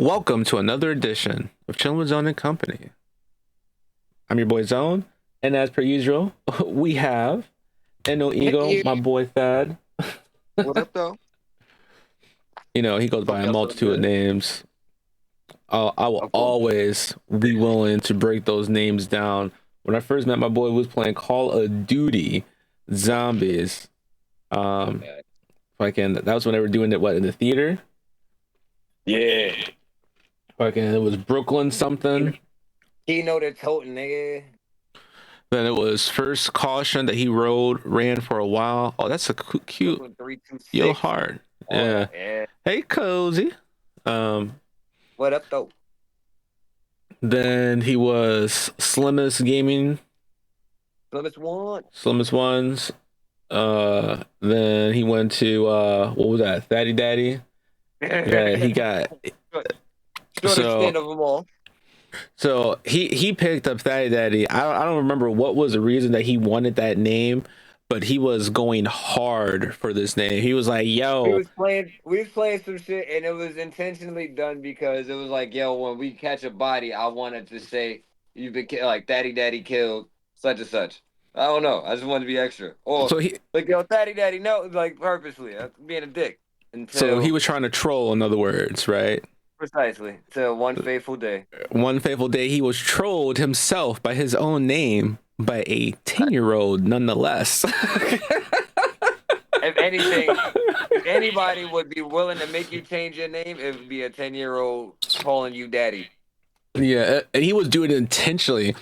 Welcome to another edition of Chillin' with Zone and Company. I'm your boy Zone, and as per usual, we have No Ego, Yeah. my boy Thad. What up, though? He goes by Hope a y'all feeling multitude of good. names. I will Of course. always be willing to break those names down. When I first met my boy, we was playing Call of Duty Zombies. My Um, bad. fucking that was when they were doing it. What, in the theater? Yeah. Fucking it was Brooklyn something. Keynote at toting, nigga. Then it was first caution that he ran for a while. Oh, that's a cute Brooklyn yellow 326. heart. All Yeah. that. Yeah. Hey, cozy. Um, What up, though? then he was Slimmest Gaming, Limits one. Slimmest Ones. Then he went to what was that? Thaddy Daddy. Yeah, he got Short Shortest so stint of them all. he picked up Thaddy Daddy. I don't remember what was the reason that he wanted that name, but he was going hard for this name. He was like, "Yo, We was playing some shit, and it was intentionally done because it was like, yo, when we catch a body, I wanted to say you've been like Daddy killed such and such. I don't know. I just wanted to be extra, or so he like yo, Daddy, no, like purposely being a dick so he until was trying to troll, in other words, right? precisely till one fateful day. One fateful day, he was trolled himself by his own name by a 10-year-old, nonetheless. If anything, if anybody would be willing to make you change your name, it would be a 10-year-old calling you daddy. Yeah, and he was doing it intentionally,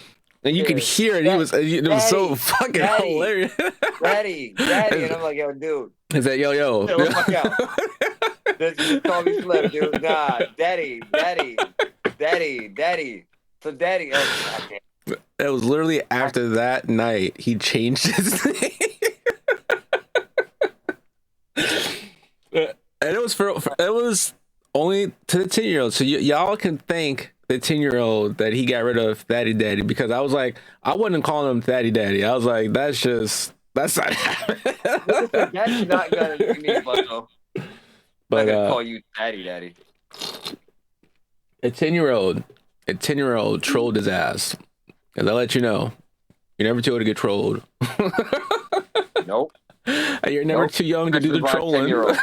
and you could Yeah, hear it. that It was so daddy, fucking daddy, hilarious. daddy, and I'm like, yo, dude, Is that yo? chill the fuck out. Just call me Slim, dude. Nah, daddy. So daddy, I can't. It was literally I, after that night he changed his name. And it was only to the 10-year-old. So y'all can thank the 10-year-old that he got rid of Thaddy Daddy, because I was like, I wouldn't call him Thaddy Daddy. I was like, that's not nigga said that's not gonna be me, but though. I'm not but gonna call you daddy. a 10-year-old a 10-year-old trolled his ass. And I let you know, you're never too old to get trolled. Nope. You're never Nope. too young to do Especially the by a 10 trolling. year old.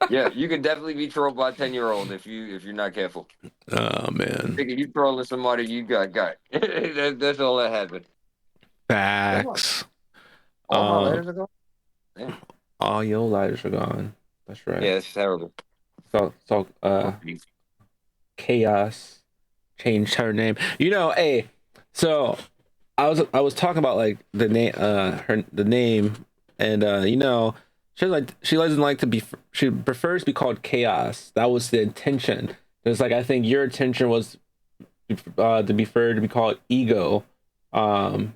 Yeah, you can definitely be trolled by a 10-year-old if you're not careful. Oh man. Nigga, you trolling somebody you got. That's all that happened. Damn. Facts. All my Um letters are gone? Damn. all your lighters are gone. That's right. Yeah, it's terrible. So Chaos changed her name. Hey, so I was talking about like the name the name, and she doesn't like to be, she prefers to be called Chaos. That was the intention. It's like, I think your intention was to be fair, to be called Ego, um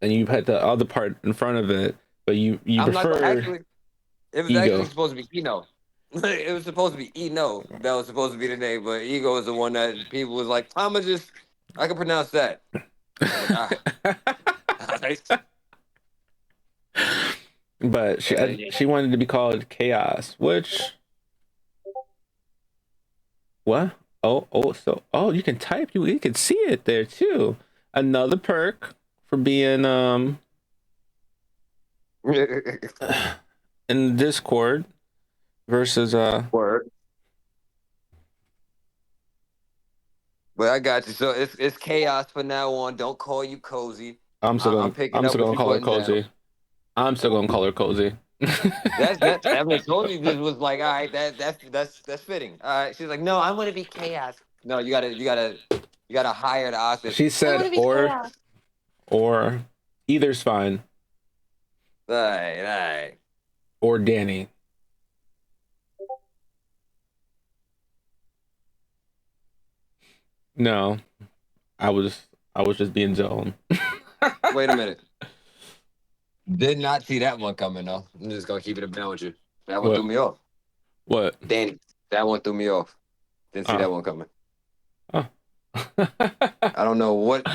and you put the other part in front of it, but you I'm not gonna prefer actually. It was actually Ego. supposed to be Eno. It was supposed to be Eno. That was supposed to be the name, but Ego is the one that people was like, I'ma just I can pronounce that. I was like, nice. But she wanted to be called Chaos, which, what? So you can type, you can see it there too. Another perk for being in Discord versus Word. But I got you. So it's chaos from now on. Don't call you cozy. I'm picking I'm up still what gonna you're call her putting down. Cozy. I'm still gonna call her Cozy. That's I mean, Cozy just was like, all right, that's fitting. All right. She's like, no, I want to be chaos. No, you gotta hire the Oscars. She I said want to be chaos. or either's fine, All right, all right. or Danny. No, I was I was just being Zone. Wait a minute. Did not see that one coming though. I'm just gonna keep it a bit with you. That one threw What? me off. What? Danny, that one threw me off. Didn't see Oh. that one coming. Oh. I don't know what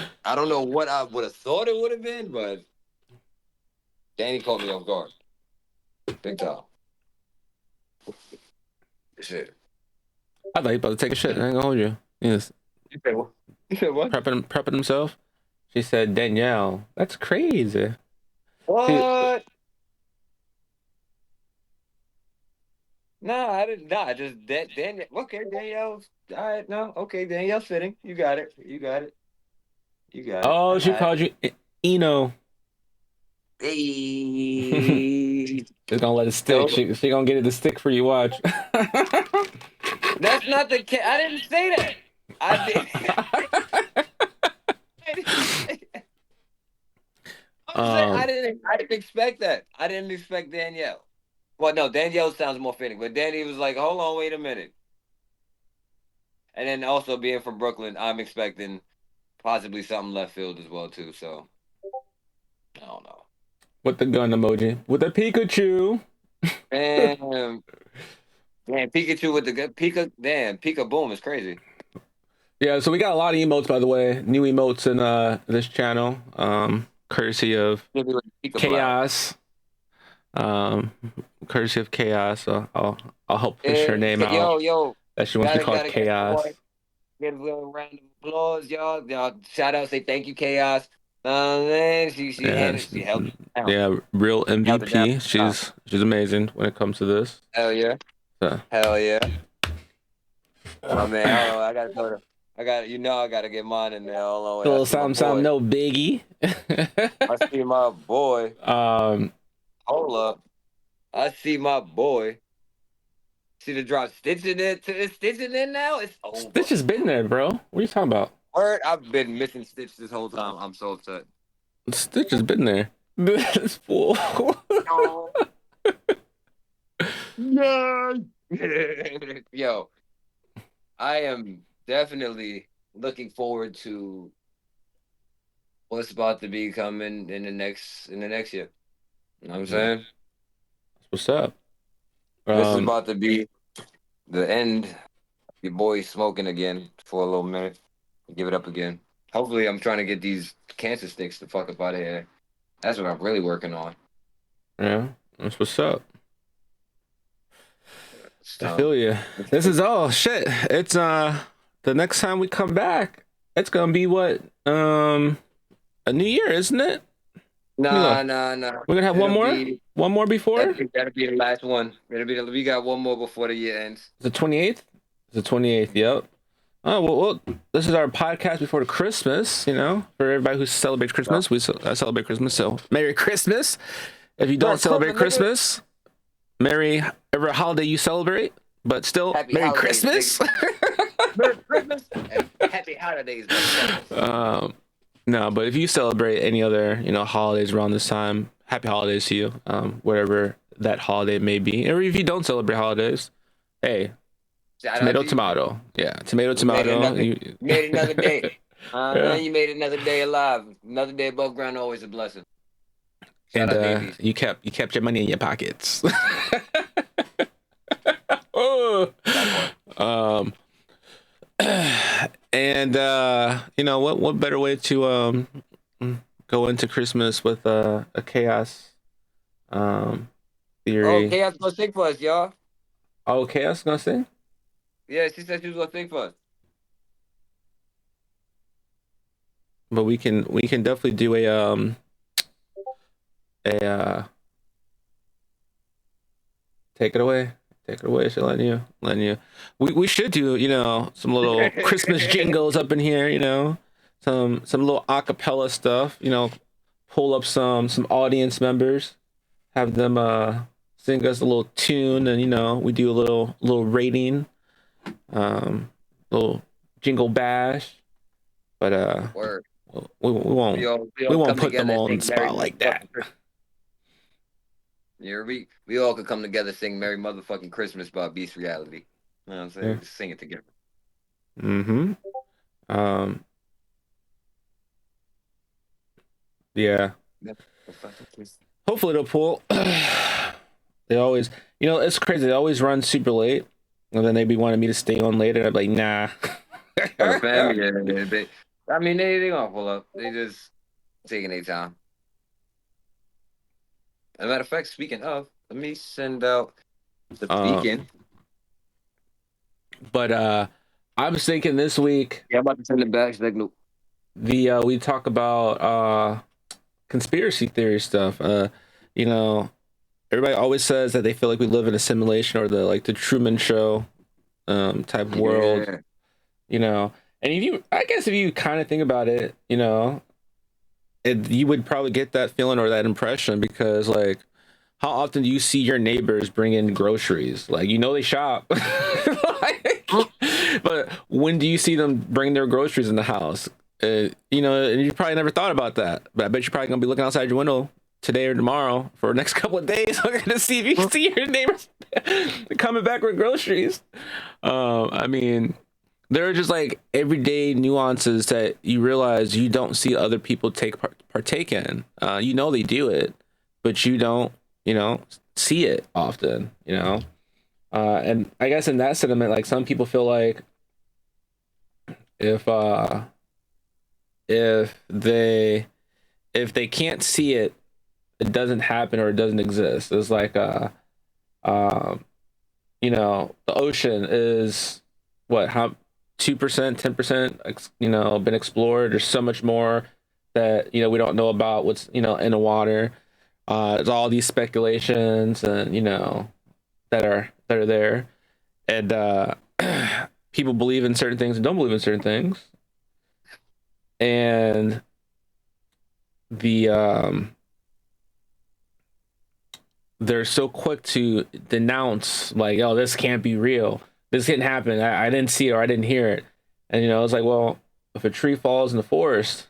I would have thought it would have been, but Danny caught me off guard. Big time. Shit. I thought he about to take a shit. I ain't gonna hold you. Yes, You said what? You said what? prepping himself. She said, Danielle, that's crazy. She, What? No, I didn't. Nah, just that. Danielle. Okay, Danielle. All right, no. Okay, Danielle fitting. You got it. You got it. You got it. oh, All she right. called you Eno. Hey. She's gonna let it stick. No, She gonna get it to stick for you. Watch. that's not the case. I didn't say that. I did. I didn't say that. I'm saying um, I didn't expect that. I didn't expect Danielle. Well, no, Danielle sounds more fitting, but Danny was like, hold on, wait a minute. And then also being from Brooklyn, I'm expecting possibly something left field as well too. So I don't know. with the gun emoji, with the Pikachu. Damn, damn Pikachu with the good Pika. Damn, Pika Boom is crazy. Yeah, so we got a lot of emotes, by the way. New emotes in this channel, courtesy of Maybe like Pika Blow. Chaos. Um, courtesy of Chaos. So I'll help push her name out. Yo, That she wants to be called gotta get my Chaos. boy. Get a little round of applause, y'all. Y'all shout out, say thank you, Chaos. Man, Yeah, she held it down. yeah, real Held it down. MVP. Oh, She's amazing when it comes to this. hell yeah, So, hell yeah. My man, hold on, I gotta go to. I got I gotta get mine in there. Hold on, a wait, I little see my something, boy. no biggie. I see my boy. um, Hold up, I see my boy. See the drop stitching it to it's stitching in now. It's over. Stitch has been there, bro. What are you talking about? Word, I've been missing Stitch this whole time. I'm so upset. Stitch has been there. This fool. No. No. Yo, I am definitely looking forward to what's about to be coming in the next year. You know what I'm Yeah, saying? what's up? This is Um, about to be the end. Your boy smoking again for a little minute. Give it up again. Hopefully, I'm trying to get these cancer sticks the fuck up out of here. That's what I'm really working on. yeah, that's what's up. I So, feel you. This is all shit. It's the next time we come back, it's gonna be what a new year, isn't it? Let me look. nah. We're gonna have It'll be one more before. that'll be the last one. We got one more before the year ends. The 28th. The 28th. Yep. Oh this is our podcast before the Christmas. You know, for everybody who celebrates So, Christmas, we celebrate Christmas. So Merry Christmas. If you don't Merry celebrate Christmas, nigga. Christmas, Merry every holiday you celebrate, but still Happy Merry holidays, nigga. Christmas. Merry Christmas and happy holidays, motherfuckers. No, but if you celebrate any other, holidays around this time, happy holidays to you, whatever that holiday may be. Or if you don't celebrate holidays, hey, Shout out tomato, to you. tomato. Yeah, tomato, You made tomato. another you made another day. Yeah. You made another day alive. Another day above ground, always a blessing. Shout And out Davies. you kept your money in your pockets. Oh. That part. And what better way to go into Christmas with a chaos Oh, theory. Chaos gonna sing for us, y'all. Oh, chaos gonna sing? Yeah, she said she was gonna sing for us. But we can definitely do a take it away. Take it away. She's letting you. We should do, some little Christmas jingles up in here, some little acapella stuff, pull up some audience members, have them sing us a little tune, and we do a little rating, little jingle bash. But Word. we won't We we all won't come put them together and all on the sing Merry spot like that. Motherfucking Christmas. Yeah, we all could come together sing Merry Motherfucking Christmas by Beast Reality. You know what I'm Yeah. saying? Just sing it together. Mm-hmm. Um. Yeah. Hopefully they'll pull. They always, it's crazy. They always run super late, and then they be wanting me to stay on later. I'm like, nah. For the family, yeah. I mean, they gonna pull up. They just taking their time. As a matter of fact, speaking of, let me send out the Uh, beacon. But I was thinking this week Yeah, I'm about to send it back. She's like, nope. we talk about conspiracy theory stuff. You know, everybody always says that they feel like we live in a simulation or the Truman Show type world. Yeah. You know, and if you, I guess if you kind of think about it, you would probably get that feeling or that impression because like how often do you see your neighbors bring in groceries? Like, they shop. Like, but when do you see them bring their groceries in the house? And you probably never thought about that. But I bet you're probably gonna be looking outside your window today or tomorrow for the next couple of days. Looking to see if you see your neighbors coming back with groceries. I mean, there are just like everyday nuances that you realize you don't see other people partake in. They do it, but you don't, see it often. And I guess in that sentiment, like some people feel like if uh if they if they can't see it, it doesn't happen or it doesn't exist. It's like um the ocean is what, how 2%, 10%, been explored. There's so much more that we don't know about what's in the water. There's all these speculations and that are there, and people believe in certain things and don't believe in certain things, and the they're so quick to denounce like, oh, this can't be real, this didn't happen, I didn't see it or I didn't hear it. And it's like, well, if a tree falls in the forest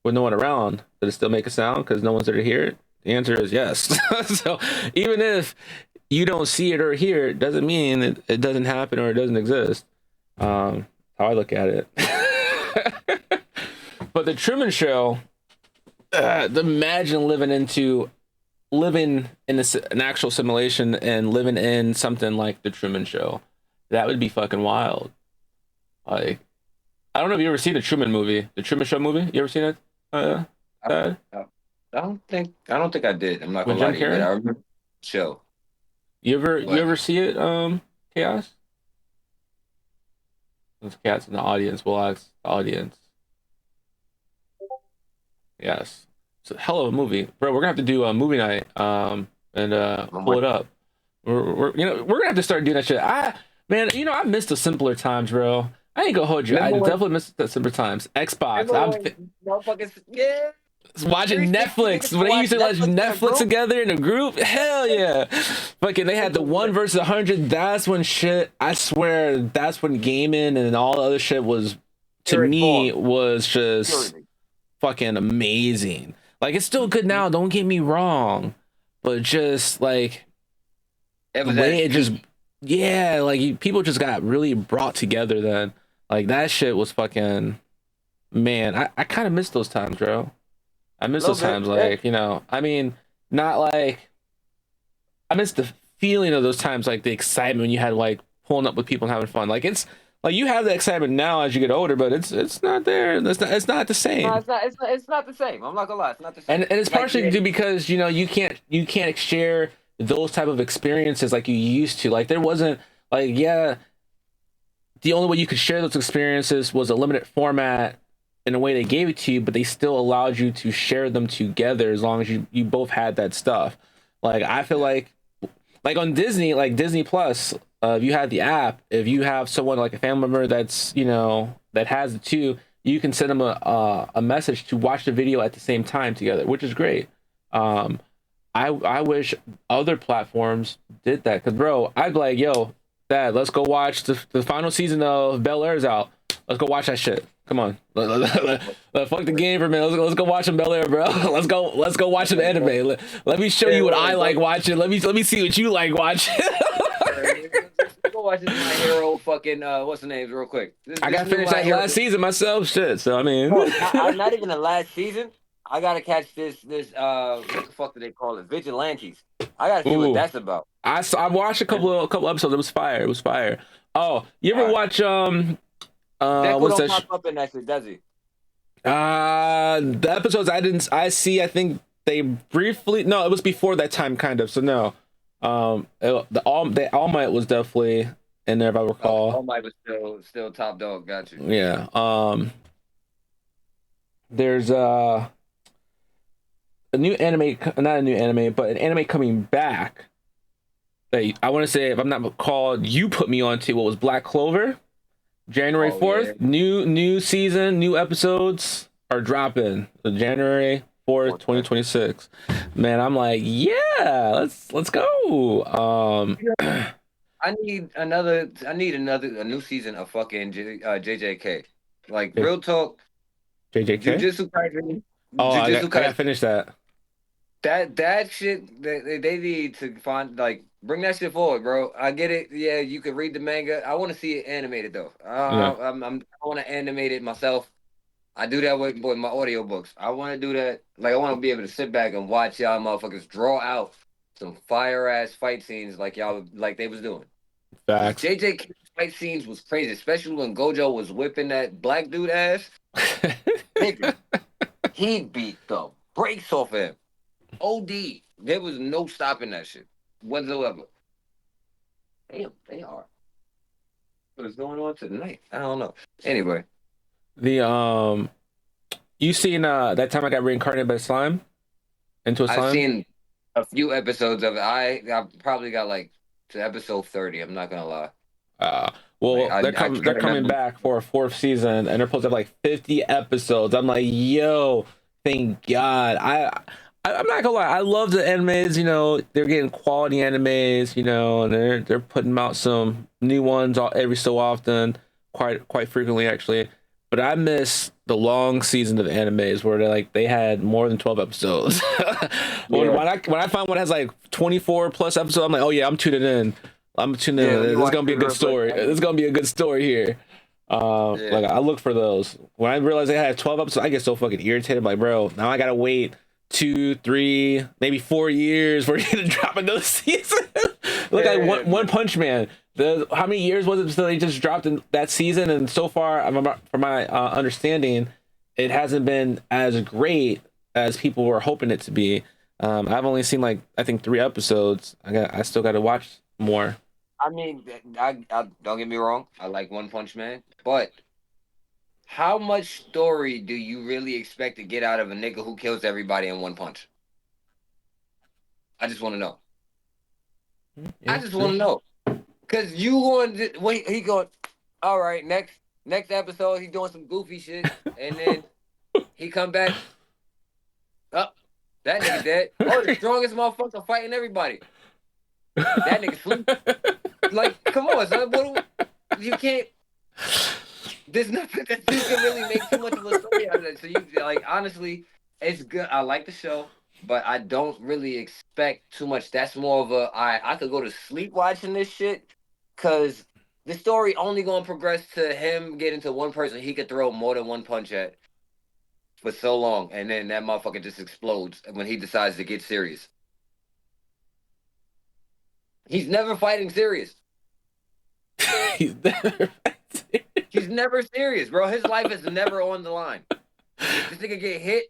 with no one around, does it still make a sound because no one's there to hear it? The answer is yes. So even if you don't see it or hear it, doesn't mean it doesn't happen or it doesn't exist. How I look at it. But the Truman Show, imagine living in an actual simulation and living in something like the Truman Show. That would be fucking wild. Like, I don't know if you ever seen the Truman movie, the Truman Show movie. You ever seen it? I, I I don't think I did. I'm not With gonna lie Jim to you, but Carrey. I remember the show. You ever But see it? Chaos. There's cats in the audience. We'll ask the audience. Yes, it's a hell of a movie, bro. We're gonna have to do a movie night, and I'm pull with it up. We're gonna have to start doing that shit. Man, I miss the simpler times, bro. I ain't gonna hold you. I remember when definitely miss the simpler times. Xbox. remember when motherfuckers, yeah, Watching 360 Netflix niggas when they watch used to watch Netflix in a Netflix group. together in a group. Hell yeah! Fucking, they had the one versus 100. That's when shit. I swear, that's when gaming and all the other shit was, to Pure me, form. was just Purely. fucking amazing. Like, it's still good now. Don't get me wrong, but just like It the was at way its it just, peak. yeah, like people just got really brought together then. Like that shit was fucking, man. I kind of miss those times, bro. I A miss little those bit. times. Yeah. Like, I mean, not like, I miss the feeling of those times, like the excitement when you had like pulling up with people and having fun. Like it's like you have the excitement now as you get older, but it's not there. It's not the No, same. it's not the same. I'm not gonna lie, it's not the And same. and it's Like, partially yeah, due because you can't share those type of experiences like you used to. Like there wasn't, like, yeah, the only way you could share those experiences was a limited format in the way they gave it to you, but they still allowed you to share them together as long as you both had that stuff. Like I feel like on Disney, like Disney Plus, if you have the app, if you have someone like a family member that's that has it too, you can send them a message to watch the video at the same time together, which is great. Um, I wish other platforms did that, because bro, I'd be like, yo, Dad, let's go watch the final season of Bel Air's out. Let's go watch that shit. Come on, fuck the game for a minute. Let's go watch some Bel Air, bro. Let's go watch some anime. Let me show yeah, you what I word, like bro. watching. Let me see what you like watching. Word. Let's go watch this My Hero fucking what's the name real quick. This I this gotta new finish My that Hero. last season myself, shit. So I mean, Bro, not even the last season. I gotta catch this what the fuck do they call it? Vigilantes. I gotta see what ooh, that's about. I watched a couple episodes. It was fire. It was fire. Oh, you ever All right. watch Deku what's don't that? pop up in that shit, does he? The episodes I didn't I see. I think they briefly. No, it was before that time, kind of. So no. The All Might was definitely in there if I Okay, recall. All Might was still top dog. Got you. Yeah. There's a new anime, not a new anime, but an anime coming back. That I want to say, if I'm not called, you put me onto what was Black Clover. January Oh yeah. 4th, new season, new episodes are dropping. So January 4th, 2026. Man, I'm like, yeah, let's go. I need a new season of fucking JJK. Like real talk, JJK. Jujutsu Kaisen, Oh, Jujutsu I got to Kaisen. finish that. That shit they need to find like bring that shit forward, bro. I get it. Yeah, you could read the manga. I want to see it animated though. Yeah, I want to animate it myself. I do that with my audiobooks. I want to do that. Like I want to be able to sit back and watch y'all motherfuckers draw out some fire ass fight scenes like y'all like they was doing. Because facts. JJ fight scenes was crazy, especially when Gojo was whipping that black dude ass. Nigga, he beat the brakes off him. OD. There was no stopping that shit whatsoever. Damn, they are. What is going on tonight? I don't know. Anyway, The you seen that time I got reincarnated by slime into a I've slime? seen a few episodes of it. I probably got like to episode 30. I'm not gonna lie. Uh, Like well, I they're can't coming remember. back for a fourth season, and they're supposed to have like 50 episodes. I'm like, yo, thank God. I'm not gonna lie, I love the animes. You know, they're getting quality animes. You know, and they're putting out some new ones every so often, quite frequently actually. But I miss the long season of animes where they had more than 12 episodes. when Yeah, when I find one has like 24 plus episodes, I'm like, oh yeah, I'm tuning in. I'm tuning yeah. in. Let me This is watch gonna be this a good real quick. story. This is gonna be a good story here. Yeah, Like I look for those. When I realized they had 12 episodes, I get so fucking irritated. I'm like, bro, now I gotta wait 2, 3, maybe 4 years for you to drop another season. Look like yeah, One man. Punch Man. How many years was it until they just dropped in that season? And so far, from my understanding, it hasn't been as great as people were hoping it to be. I've only seen like I think 3 episodes. I still got to watch more. I mean, I don't get me wrong. I like One Punch Man, but how much story do you really expect to get out of a nigga who kills everybody in one punch? I just want to know. I Yeah, just want true. to know. Cause you going to wait, he going, all right, next episode, he doing some goofy shit, and then he come back, up, that nigga dead. Oh, the strongest motherfucker fighting everybody. That nigga sleep. Like, come on, son. You can't there's nothing that you can really make too much of a story out of it. So you like honestly, it's good. I like the show, but I don't really expect too much. That's more of a I could go to sleep watching this shit because the story only gonna progress to him getting to one person he could throw more than one punch at for so long, and then that motherfucker just explodes when he decides to get serious. He's never fighting serious. He's never- He's never serious, bro. His life is never on the line. This nigga get hit.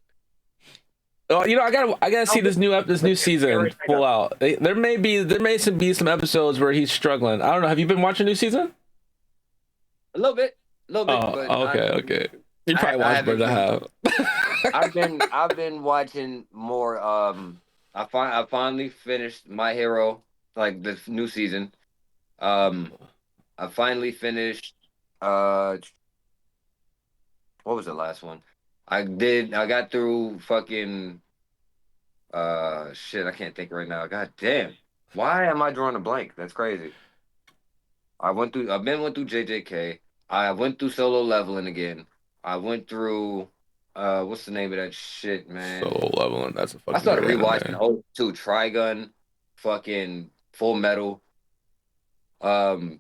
Oh, I gotta see this new season full A out. There may be some episodes where he's struggling. I don't know. Have you been watching new season? a little bit, but Oh, okay. You probably I watched more haven't than I been. have. I've been watching more. I finally finished My Hero, like the new season. Um, I finally finished. Uh, what was the last one? I did. I got through fucking. Shit. I can't think right now. God damn. Why am I drawing a blank? That's crazy. Went through JJK. I went through solo leveling again. I went through what's the name of that shit, man? Solo leveling. That's a I fucking started great rewatching anime. old too, Trigun, fucking Full Metal. Um,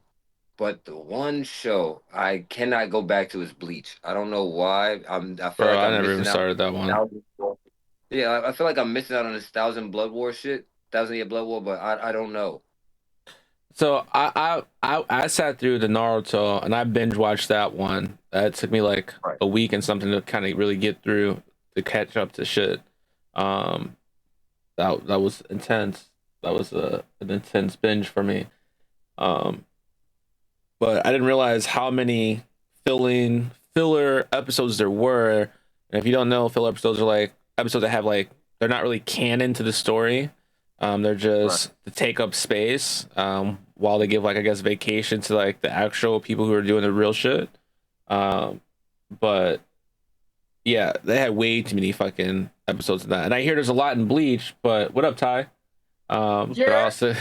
but the one show I cannot go back to is Bleach. I don't know why. I feel Bro, like I I'm never even missing out. started that one. Yeah, I feel like I'm missing out on this Thousand Blood War shit. Thousand Year Blood War, but I don't know. So I sat through the Naruto and I binge watched that one. That took me like Right. a week and something to kind of really get through to catch up to shit. Um, that was intense. That was an intense binge for me. Um, but I didn't realize how many filler episodes there were. And if you don't know, filler episodes are like episodes that have like they're not really canon to the story. They're Right. just to take up space while they give like I guess vacation to like the actual people who are doing the real shit. Um, but yeah, they had way too many fucking episodes of that. And I hear there's a lot in Bleach, but what up, Ty? But I Yeah. also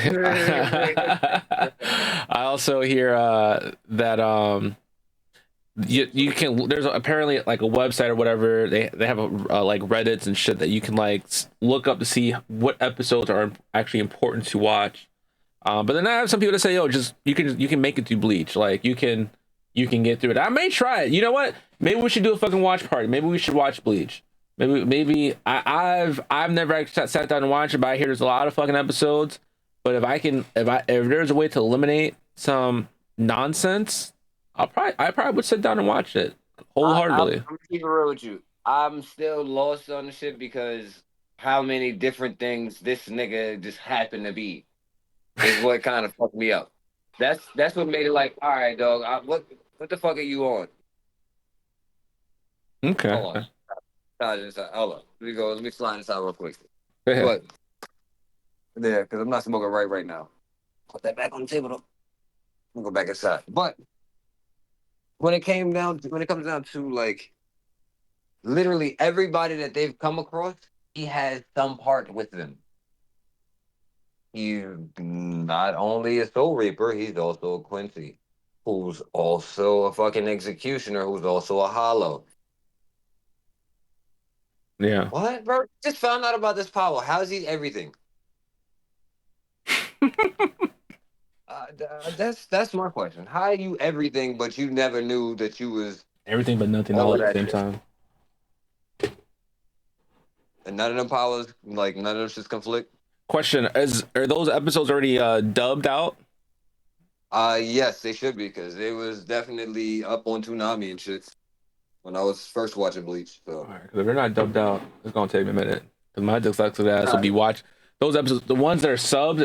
I also hear that you can there's apparently like a website or whatever they have a, like Reddits and shit that you can like look up to see what episodes are actually important to watch. But then I have some people that say, "Yo, just you can make it through Bleach. Like you can get through it." I may try it. You know what? Maybe we should do a fucking watch party. Maybe we should watch Bleach. Maybe I've never actually sat down and watched it, but I hear there's a lot of fucking episodes. But if there's a way to eliminate some nonsense, I probably would sit down and watch it wholeheartedly. I'm keeping it real with you. I'm still lost on the shit because how many different things this nigga just happened to be is what kind of fucked me up. That's what made it like, all right, dog. What the fuck are you on? Okay. Hold on. Hold on. Let me go. Let me slide this out real quick. Yeah. But yeah, because I'm not smoking right now. Put that back on the table though. I'm gonna go back inside. But when it comes down to like literally everybody that they've come across, he has some part with them. He's not only a Soul Reaper, he's also a Quincy, who's also a fucking executioner, who's also a Hollow. Yeah. What, bro? Just found out about this power. How's he everything? That's my question. How are you everything, but you never knew that you was Everything but nothing all all of at the that same shit? time. And none of them powers, like none of them shits conflict. Question: are those episodes already dubbed out? Yes, they should be because it was definitely up on Toonami and shit when I was first watching Bleach. All So right, because if they're not dubbed out, it's gonna take me a minute. Because my dyslexic ass will nah, be watch those episodes. The ones that are subs,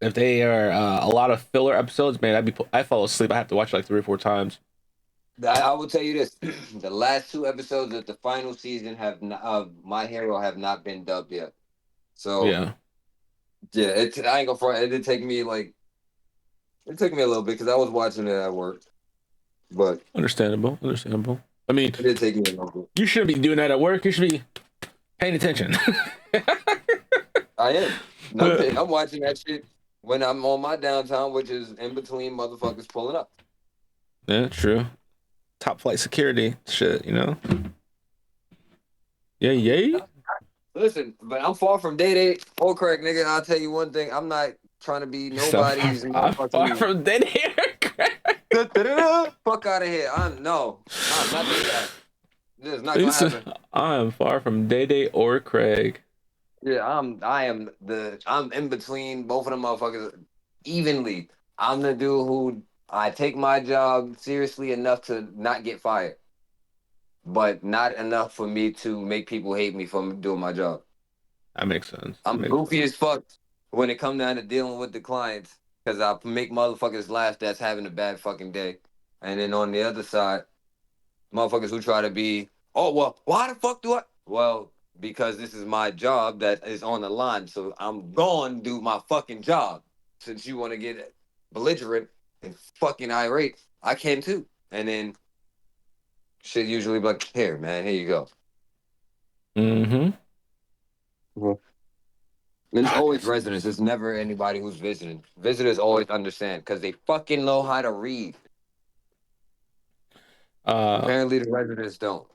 if they are a lot of filler episodes, man, I fall asleep. I have to watch it like 3 or 4 times. I will tell you this: the last two episodes of the final season have not, of My Hero have not been dubbed yet. So Yeah, yeah, I ain't gonna front. It did take me like it took me a little bit because I was watching it at work, but understandable, understandable. I mean, it did take me a little bit. you shouldn't be doing that at work. You should be paying attention. I am. I'm watching that shit when I'm on my downtime, which is in between motherfuckers pulling up. Yeah, true. Top flight security shit, you know. Yeah, yay. Listen, but I'm far from day day or crack, nigga. I'll tell you one thing: I'm not trying to be So nobody's I'm far motherfucking from dead here. fuck out of here. I'm not that guy. This is not He gonna said, happen. I am far from Day Day or Craig. Yeah, I'm in between both of them motherfuckers evenly. I'm the dude who I take my job seriously enough to not get fired, but not enough for me to make people hate me for doing my job. That makes sense. That I'm makes goofy sense. as fuck when it come down to dealing with the clients because I make motherfuckers laugh that's having a bad fucking day. And then on the other side, motherfuckers who try to be, oh, well, why the fuck do I? Well, because this is my job that is on the line. So I'm going to do my fucking job. Since you want to get belligerent and fucking irate, I can too. And then shit usually be like, here, man, here you go. Mm-hmm. And it's Ah, always that's residents. It's never anybody who's visiting. Visitors always understand because they fucking know how to read. uh Apparently, the residents don't.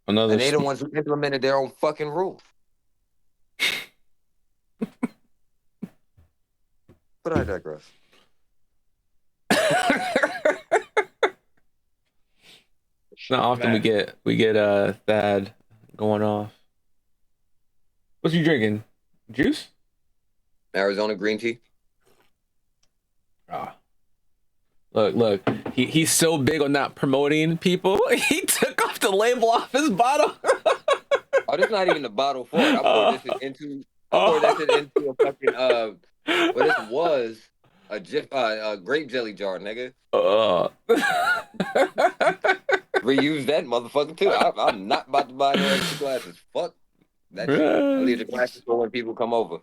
another And they the sm- ones who implemented their own fucking rule. But I digress. not often Man. we get Thad going off. What's you drinking? Juice? Arizona green tea. Ah. Look. He's so big on not promoting people. He took off the label off his bottle. Oh, this is not even the bottle for it. uh, I poured that shit into a fucking what this was. A grape jelly jar, nigga. Uh. Reuse that motherfucker too. I'm not about to buy no extra glasses. Fuck that shit. I leave the glasses for when people come over.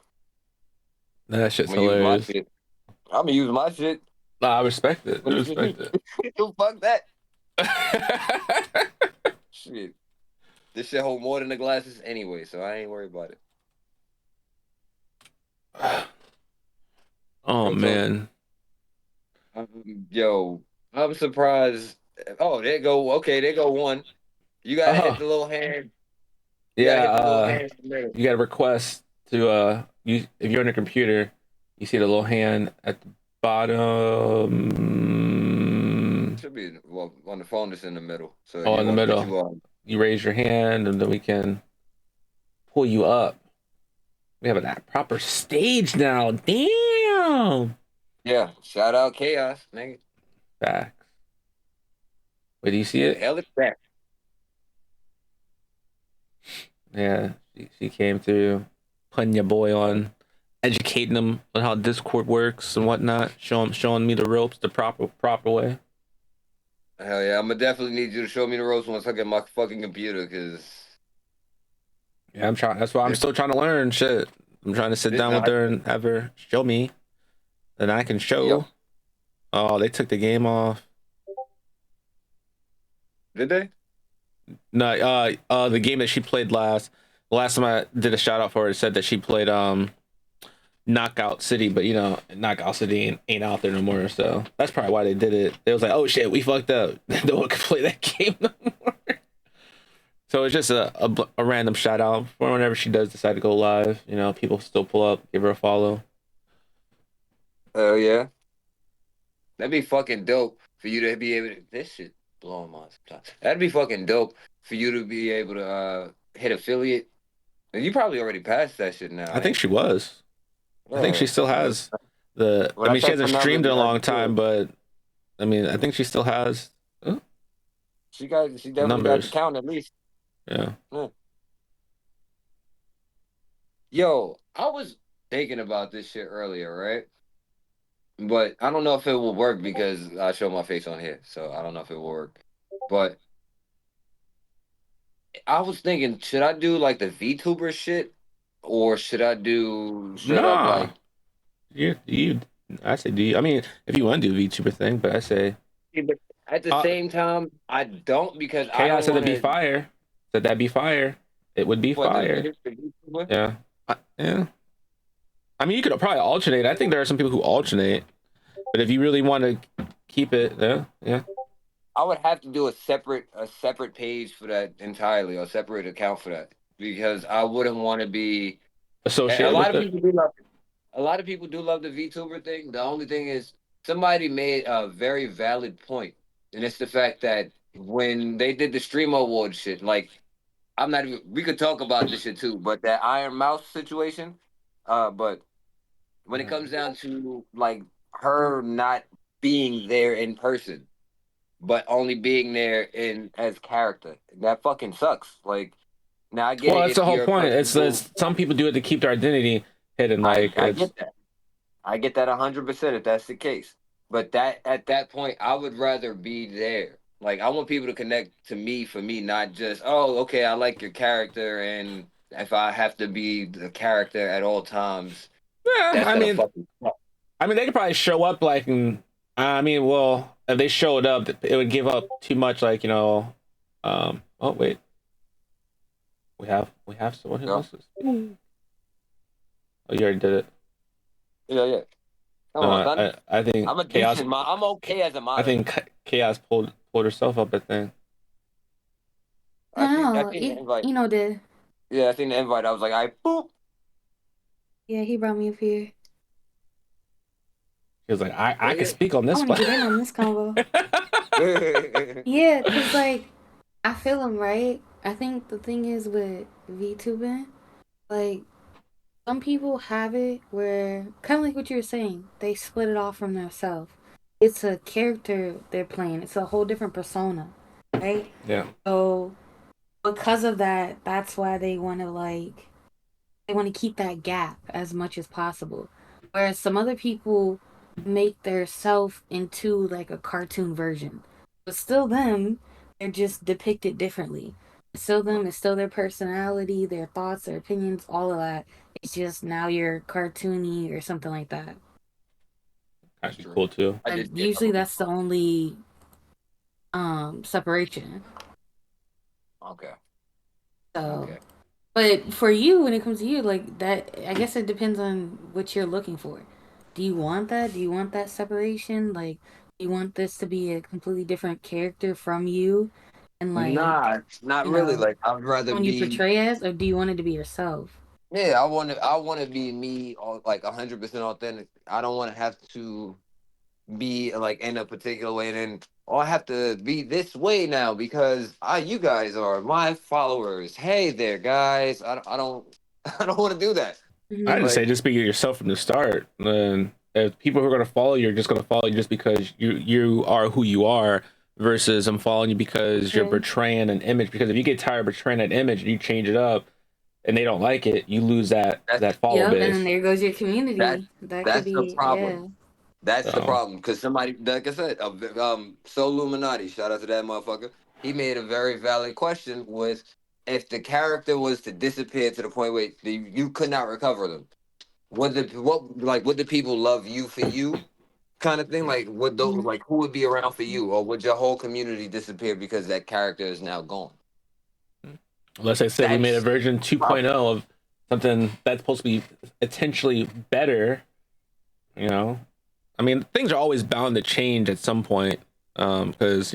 That I'm shit's gonna use my hilarious. shit. I'm gonna use my shit. Nah, I respect it. I respect it. Fuck that shit. This shit hold more than the glasses anyway, so I ain't worried about it. Oh Real talk. man. Yo, I'm surprised. Oh, there go. Okay, there go one. You gotta hit Oh the little hand. You gotta yeah. hit the little hand in the middle. You got a request to you if you're on a computer, you see the little hand at the bottom. Should be well on the phone. It's in the middle. So Oh, you in the want did middle. you You raise your hand, and then we can pull you up. We have a proper stage now. Damn. yeah? Shout out Chaos, nigga. Facts. Wait, do you see Who the it? hell is that? Yeah, she came through, putting your boy on, educating him on how Discord works and whatnot, showing me the ropes the proper way. Hell yeah, I'm gonna definitely need you to show me the ropes once I get my fucking computer, cause Yeah, I'm trying. That's why I'm this still trying to learn shit. I'm trying to sit this down with not her and have her show me, then I can yo. show. Oh, they took the game off. Did they? No, the game that she played last. The last time I did a shout out for her, it said that she played Knockout City, but you know, Knockout City ain't out there no more. So that's probably why they did it. They was like, oh shit, we fucked up. No one can play that game no more. So it's just a random shout out for whenever she does decide to go live. You know, people still pull up, give her a follow. Hell yeah. That'd be fucking dope for you to be able to. This shit blowing my top. That'd be fucking dope for you to be able to hit affiliate. And you probably already passed that shit now, I think ain't she was. you? I think she Yeah. still has the. I When I mean, she checked her hasn't streamed numbers, in a I long time, did. but I mean, I think she still has She the definitely got the numbers. count at least. Yeah. Yeah. Yo, I was thinking about this shit earlier, right? But I don't know if it will work because I show my face on here, so I don't know if it will work. But I was thinking, should I do like the VTuber shit, or should I do straight up Nah. like? You. I say do you? I mean, if you want to do a VTuber thing, but I say Yeah, but at the uh, same time, I don't because I Chaos don't said it'd want be to. fire. Said that'd be fire. It would be What fire. the VTuber? Yeah. Yeah. I mean, you could probably alternate. I think there are some people who alternate, but if you really want to keep it, yeah, yeah, I would have to do a separate page for that entirely, or a separate account for that because I wouldn't want to be. A associated lot with of it. people do love. A lot of people do love the VTuber thing. The only thing is, somebody made a very valid point, and it's the fact that when they did the Stream Award shit, like I'm not even. We could talk about this shit too, but that Iron Mouse situation. But when it comes down to like her not being there in person, but only being there in as character, that fucking sucks. Like now I get Well, it that's the if whole you're a point. person who It's some people do it to keep their identity hidden. Like I it's get that. I get that 100% if that's the case. But that at that point, I would rather be there. Like I want people to connect to me for me, not just oh, okay, I like your character, and if I have to be the character at all times, yeah. that's gonna fucking suck. I mean, they could probably show up like. I mean, well, if they showed up, it would give up too much. Like you know. Oh wait, we have someone who You know? wants this. Oh, you already did it. Yeah, yeah. Come on, No, son. I think I'm a chaos. decent mod. I'm okay as a I moderator. think chaos pulled herself up. I think. I No, seen the invite. you know the Yeah, I seen the invite. I was like, I boop. yeah, he brought me up here. She was like, I can Yeah, speak on I this want to one. get in on this convo. yeah. Yeah, cause like I feel him right. I think the thing is with VTubing, like some people have it where kind of like what you were saying, they split it off from themselves. It's a character they're playing. It's a whole different persona, right? Yeah. So because of that, that's why they want to keep that gap as much as possible. Whereas some other people make their self into like a cartoon version. But still them, they're just depicted differently. It's still them, it's still their personality, their thoughts, their opinions, all of that. It's just now you're cartoony or something like that. That's Actually true. cool too. I And just get usually that's the only separation. okay. So Okay. but for you, when it comes to you, like that, I guess it depends on what you're looking for. Do you want that? Do you want that separation? Like, do you want this to be a completely different character from you? And like, Nah, not you really. know, Like I'd rather someone you be. portray as, or do you want it to be yourself? Yeah, I want to be me, like 100% authentic. I don't want to have to be like in a particular way, and then oh, I have to be this way now because you guys are my followers. Hey there, guys. I don't, I don't want to do that. I Mm-hmm. just say Like just be yourself from the start. And if people who are gonna follow you are just gonna follow you just because you are who you are, versus I'm following you because you're True. portraying an image. Because if you get tired of portraying that image and you change it up and they don't like it, you lose that's that follow Yep. And then base. there goes your that's community. That could that's the be, yeah. problem. That's the So problem because somebody, like I said, so Illuminati. Shout out to that motherfucker. He made a very valid question: was if the character was to disappear to the point where you could not recover them, would the people love you for you, kind of thing? Like would those Mhm. like who would be around for you, or would your whole community disappear because that character is now gone? unless I said we made a That's version the problem. 2.0 of something that's supposed to be potentially better, you know, I mean, things are always bound to change at some point. Because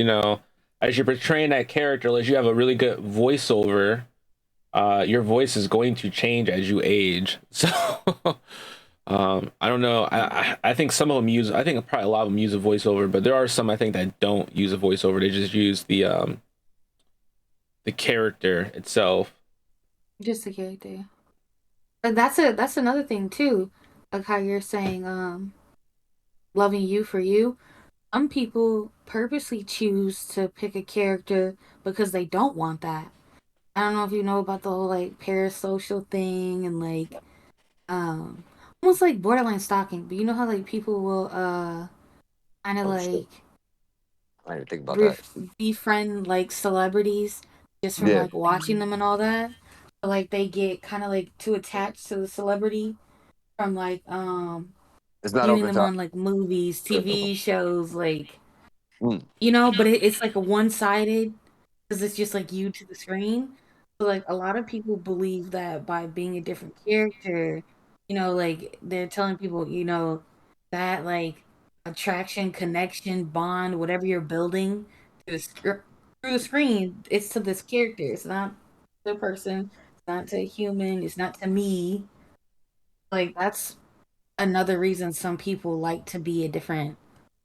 as you're portraying that character, unless you have a really good voiceover, your voice is going to change as you age. So, I don't know. I think some of them use. I think probably a lot of them use a voiceover, but there are some I think that don't use a voiceover. They just use the character itself. Just a character. And that's another thing too. Like how you're saying, loving you for you. Some people purposely choose to pick a character because they don't want that. I don't know if you know about the whole like parasocial thing and like um almost like borderline stalking, but you know how like people will kind of Oh shit! like I didn't think about that. befriend like celebrities just from Yeah, like watching them and all that. So, like they get kind of like too attached to the celebrity from like it's not viewing open them top. on like movies, TV shows, like Mm. but it's like a one-sided because it's just like you to the screen. So like a lot of people believe that by being a different character, like they're telling people, that like attraction, connection, bond, whatever you're building through through the screen, it's to this character. It's not to a person. It's not to a human. It's not to me. Like that's another reason some people like to be a different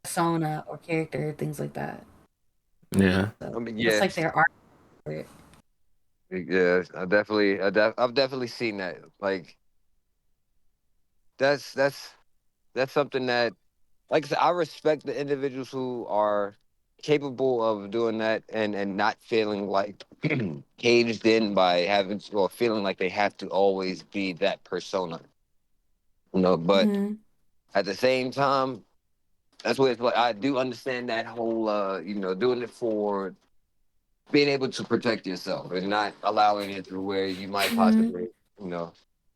persona or character, things like that. Yeah. So I mean, that's yeah, like their art for it. yeah. I've definitely seen that. Like that's that's that's something that, like I said, I respect the individuals who are capable of doing that and not feeling like caged in by having to, or feeling like they have to always be that persona. But Hmm. at the same time, that's what it's like. I do understand that whole, doing it for being able to protect yourself and not allowing it to where you might Hmm. possibly, you know,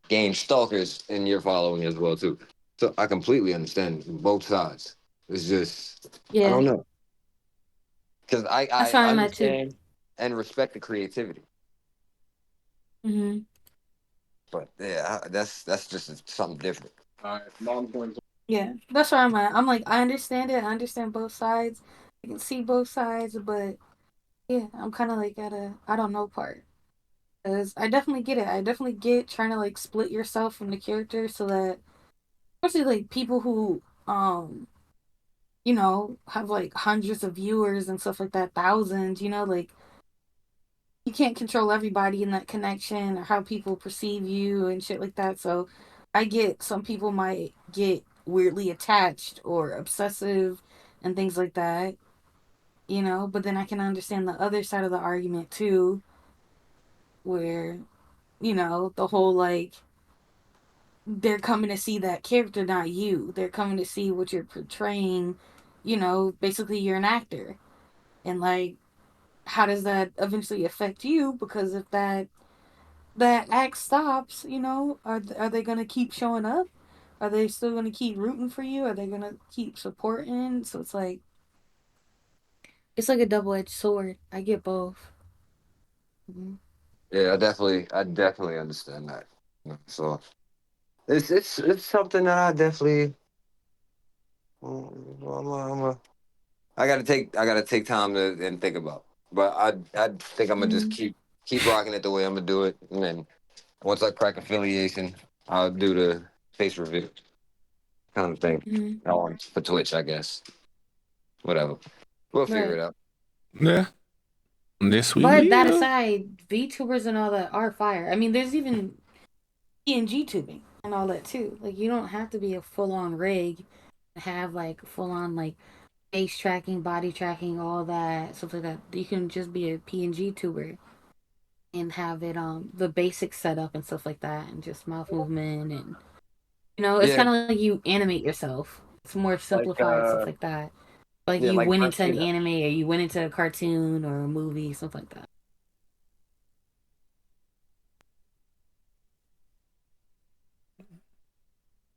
gain stalkers in your following as well too. So I completely understand both sides. It's just I Yeah, don't know because that's I where I'm at too. understand and respect the creativity, Hmm. but yeah, that's just something different. Yeah, that's where I'm at. I'm like, I understand it. I understand both sides. I can see both sides, but yeah, I'm kind of like at a I don't know part. Because I definitely get it. I definitely get trying to like split yourself from the character so that, especially like people who, have like hundreds of viewers and stuff like that, thousands, like you can't control everybody in that connection or how people perceive you and shit like that. So I get some people might get weirdly attached or obsessive and things like that, but then I can understand the other side of the argument too, where, the whole like they're coming to see that character, not you. They're coming to see what you're portraying. Basically you're an actor, and like, how does that eventually affect you? Because if that act stops, are they gonna keep showing up? Are they still gonna keep rooting for you? Are they gonna keep supporting? So it's like a double-edged sword. I get both. Mm-hmm. Yeah, I definitely understand that. So it's something that I definitely. I gotta take time to and think about. But I think I'm gonna just Mm-hmm. keep rocking it the way I'm gonna do it, and then once I crack affiliation, I'll do the face reveal kind of thing. Mm-hmm. For Twitch, I guess. Whatever. We'll figure Right. it out. Yeah. Yes, we But that will. aside, VTubers and all that are fire. I mean, there's even PNG tubing and all that too. Like, you don't have to be a full-on rig and have like full-on like face tracking, body tracking, all that stuff like that. You can just be a PNG tuber and have it the basic setup and stuff like that, and just mouth movement, and it's Yeah, kind of like you animate yourself. It's more like simplified stuff like that. Like yeah, you like went Burnt into an Peanut. anime, or you went into a cartoon or a movie, stuff like that.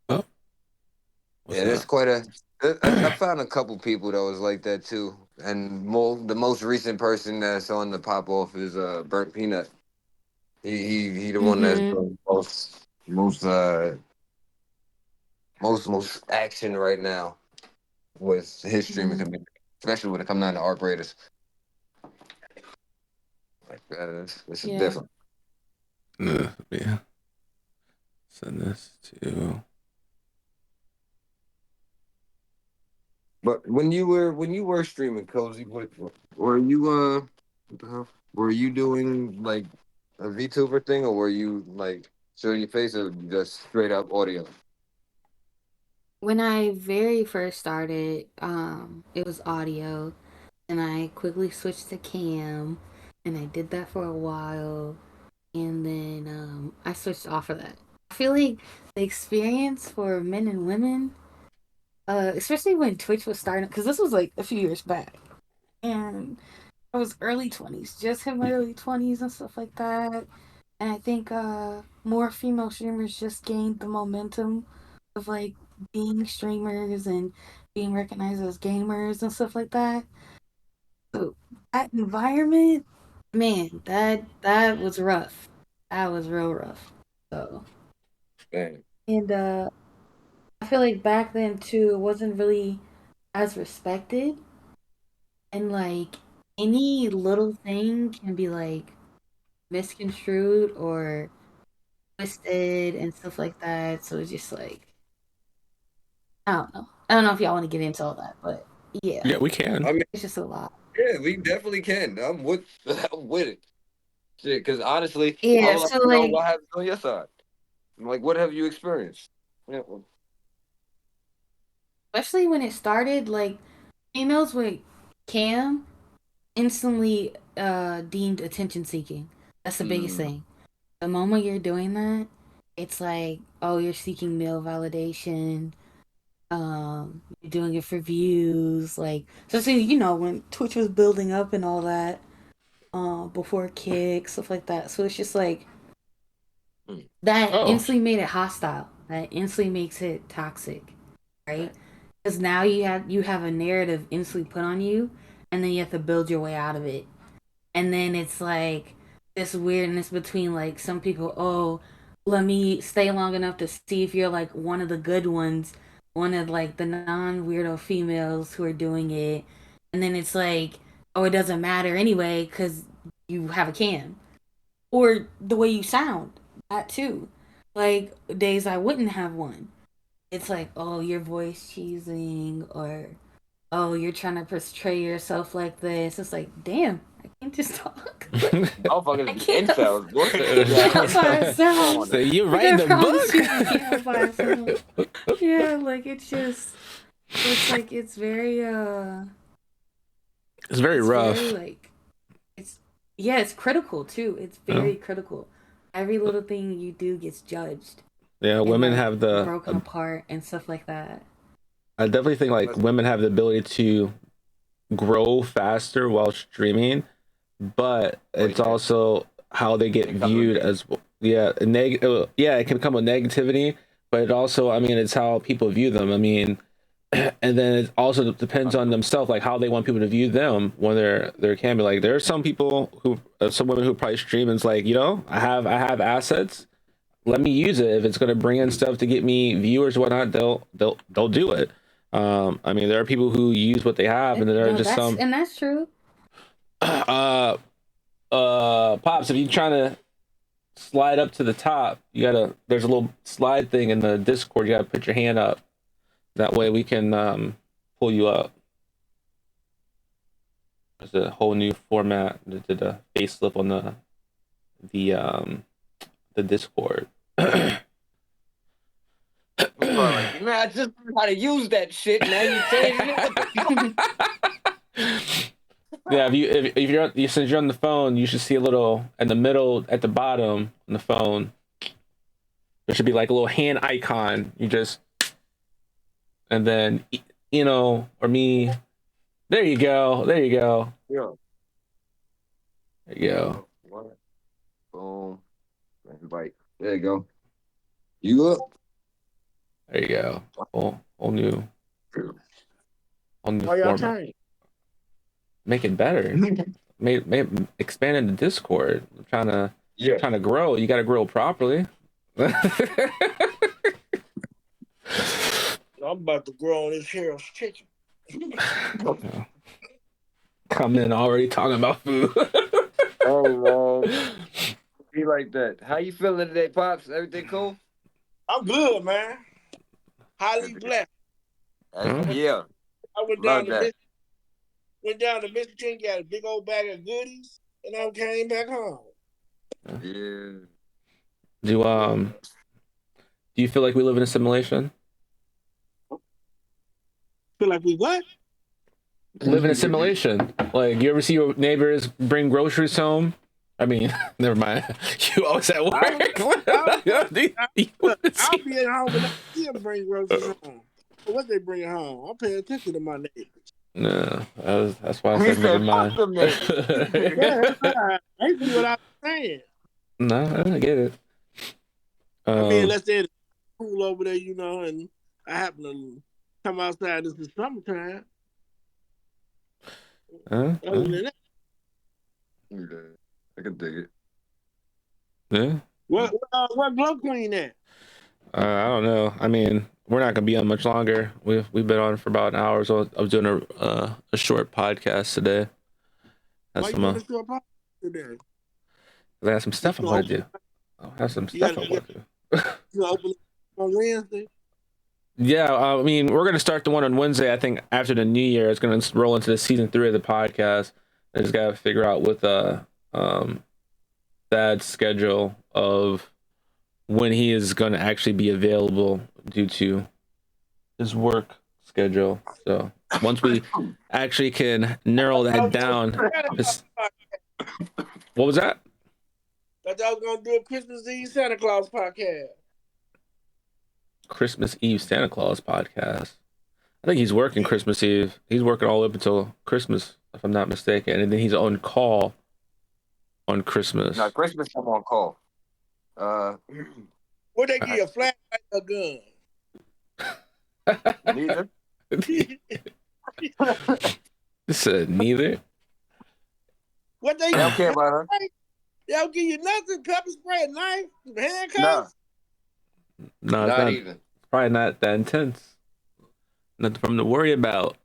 Oh, what's Yeah, there's that? quite a. I found a couple people that was like that too, and the most recent person that's on the pop off is Burnt Peanut. He the one that's Mm-hmm. doing most action right now with his streaming Mm-hmm. community, especially when it comes down to art raiders. Like this is Yeah. different. Yeah. Send this to. But when you were streaming, Cozy, what were you what the hell? Were you doing like a VTuber thing, or were you like showing your face, or just straight up audio? When I very first started, it was audio, and I quickly switched to cam, and I did that for a while, and then I switched off of that. I feel like the experience for men and women, especially when Twitch was starting, because this was like a few years back, and I was early 20s, just hit my early 20s and stuff like that. And I think more female streamers just gained the momentum of like being streamers and being recognized as gamers and stuff like that. So that environment, man, that was rough. That was real rough. So, Man, and I feel like back then too, it wasn't really as respected, and like any little thing can be like misconstrued or twisted and stuff like that. So it's just like, I don't know. I don't know if y'all want to get into all that, but yeah, Yeah, we can. I mean, it's just a lot. yeah, we definitely can. I'm with I'm with it. Shit, because honestly, I Yeah, would like so to know like, what happens on your side. Like, what have you experienced? Yeah, well, especially when it started, like females with cam instantly deemed attention seeking. That's the biggest mm, thing. The moment you're doing that, it's like, oh, you're seeking male validation. You're doing it for views, like, especially when Twitch was building up and all that, before Kick, stuff like that. So it's just like mm, that Oh. instantly made it hostile. That instantly makes it toxic, right? Because now you have a narrative instantly put on you, and then you have to build your way out of it. And then it's like this weirdness between like some people, oh, let me stay long enough to see if you're like one of the good ones, one of like the non weirdo females who are doing it. And then it's like, oh, it doesn't matter anyway because you have a cam, or the way you sound, that too. Like days I wouldn't have one, it's like, oh, your voice cheesing, or oh, you're trying to portray yourself like this. It's like, damn, I can't just talk. motherfuckers I be can't help. incels, boy. I can't help how I Come sound. on now. So you Like, writing I the promise you, I book? can't help how I sound. Yeah, like it's just, it's like It's very it's very rough. like, it's yeah, it's critical too. It's You know? very critical. Every little thing you do gets judged. Yeah, and women like have the. broken apart and stuff like that. I definitely think like women have the ability to grow faster while streaming, but Oh it's yeah. also how they get It comes with viewed it. as well. Yeah, yeah, it can come with negativity, but it also, I mean, it's how people view them. I mean, and then it also depends on themselves, like how they want people to view them when they're camming. Like there are some people who, some women who probably stream and it's like, I have assets. Let me use it. If it's going to bring in stuff to get me viewers, or whatnot, they'll do it. I mean, there are people who use what they have, and then there are No, just some. that's true. Uh, Pops, if you're trying to slide up to the top, you gotta. There's a little slide thing in the Discord. You gotta put your hand up. That way we can pull you up. There's a whole new format. They did a facelift on the Discord. It's probably like, man, I just learned how to use that shit. Now you changing it. What the fuck? Yeah, if you're since you're on the phone, you should see a little in the middle at the bottom on the phone. There should be like a little hand icon. You just and then or me. There you go. There you go. Yeah. There you go. What? Boom. Invite. There you go. You up? There you go. Whole new Why y'all format. turning? Make it better. Expanding the Discord. I'm Yeah. trying to grow. You got to grow properly. I'm about to grow on this Harold's chicken. Come in already talking about food. Oh man. Be like that. How you feeling today, Pops? Everything cool? I'm good, man. Highly blessed. Yeah. I Love that. went down to Michigan, got a big old bag of goodies, and I came back home. Yeah. Do you feel like we live in a simulation? Feel like we what? Live in a simulation. Like you ever see your neighbors bring groceries home? I mean, never mind. You always at work. I'll be at home and I see them bring groceries home. But what they bring home? I'm paying attention to my neighbors. No, that's why I He said never said, mind. fuck them niggas. Yeah, that's right. They do what I'm saying. No, I get it. I mean, unless they're cool over there, and I happen to come outside. This is summertime. Other than that, Yeah, I can dig it. Yeah. what Glow Queen at? I don't know. I mean, we're not gonna be on much longer. We've been on for about an hour, so I was doing a short podcast today. Why you doing a short podcast today? I have some stuff I want to do. I have some stuff I want to do. You open on Wednesday? Yeah, I mean, we're gonna start the one on Wednesday. I think after the New Year, it's gonna roll into the season 3 of the podcast. I just gotta figure out with Thad's schedule of when he is gonna actually be available due to his work schedule. So once we actually can narrow that down, what was that? I thought I was gonna do a Christmas Eve Santa Claus podcast. Christmas Eve Santa Claus podcast. I think he's working Christmas Eve. He's working all up until Christmas, if I'm not mistaken, and then he's on call on Christmas. No, Christmas I'm on call. Would they give you a flashlight or a gun? Neither. Said neither. What they don't care about her. They don't give you nothing. Pepper spray, a knife, some handcuffs. No, not even. It's probably not that intense. Nothing for him to worry about.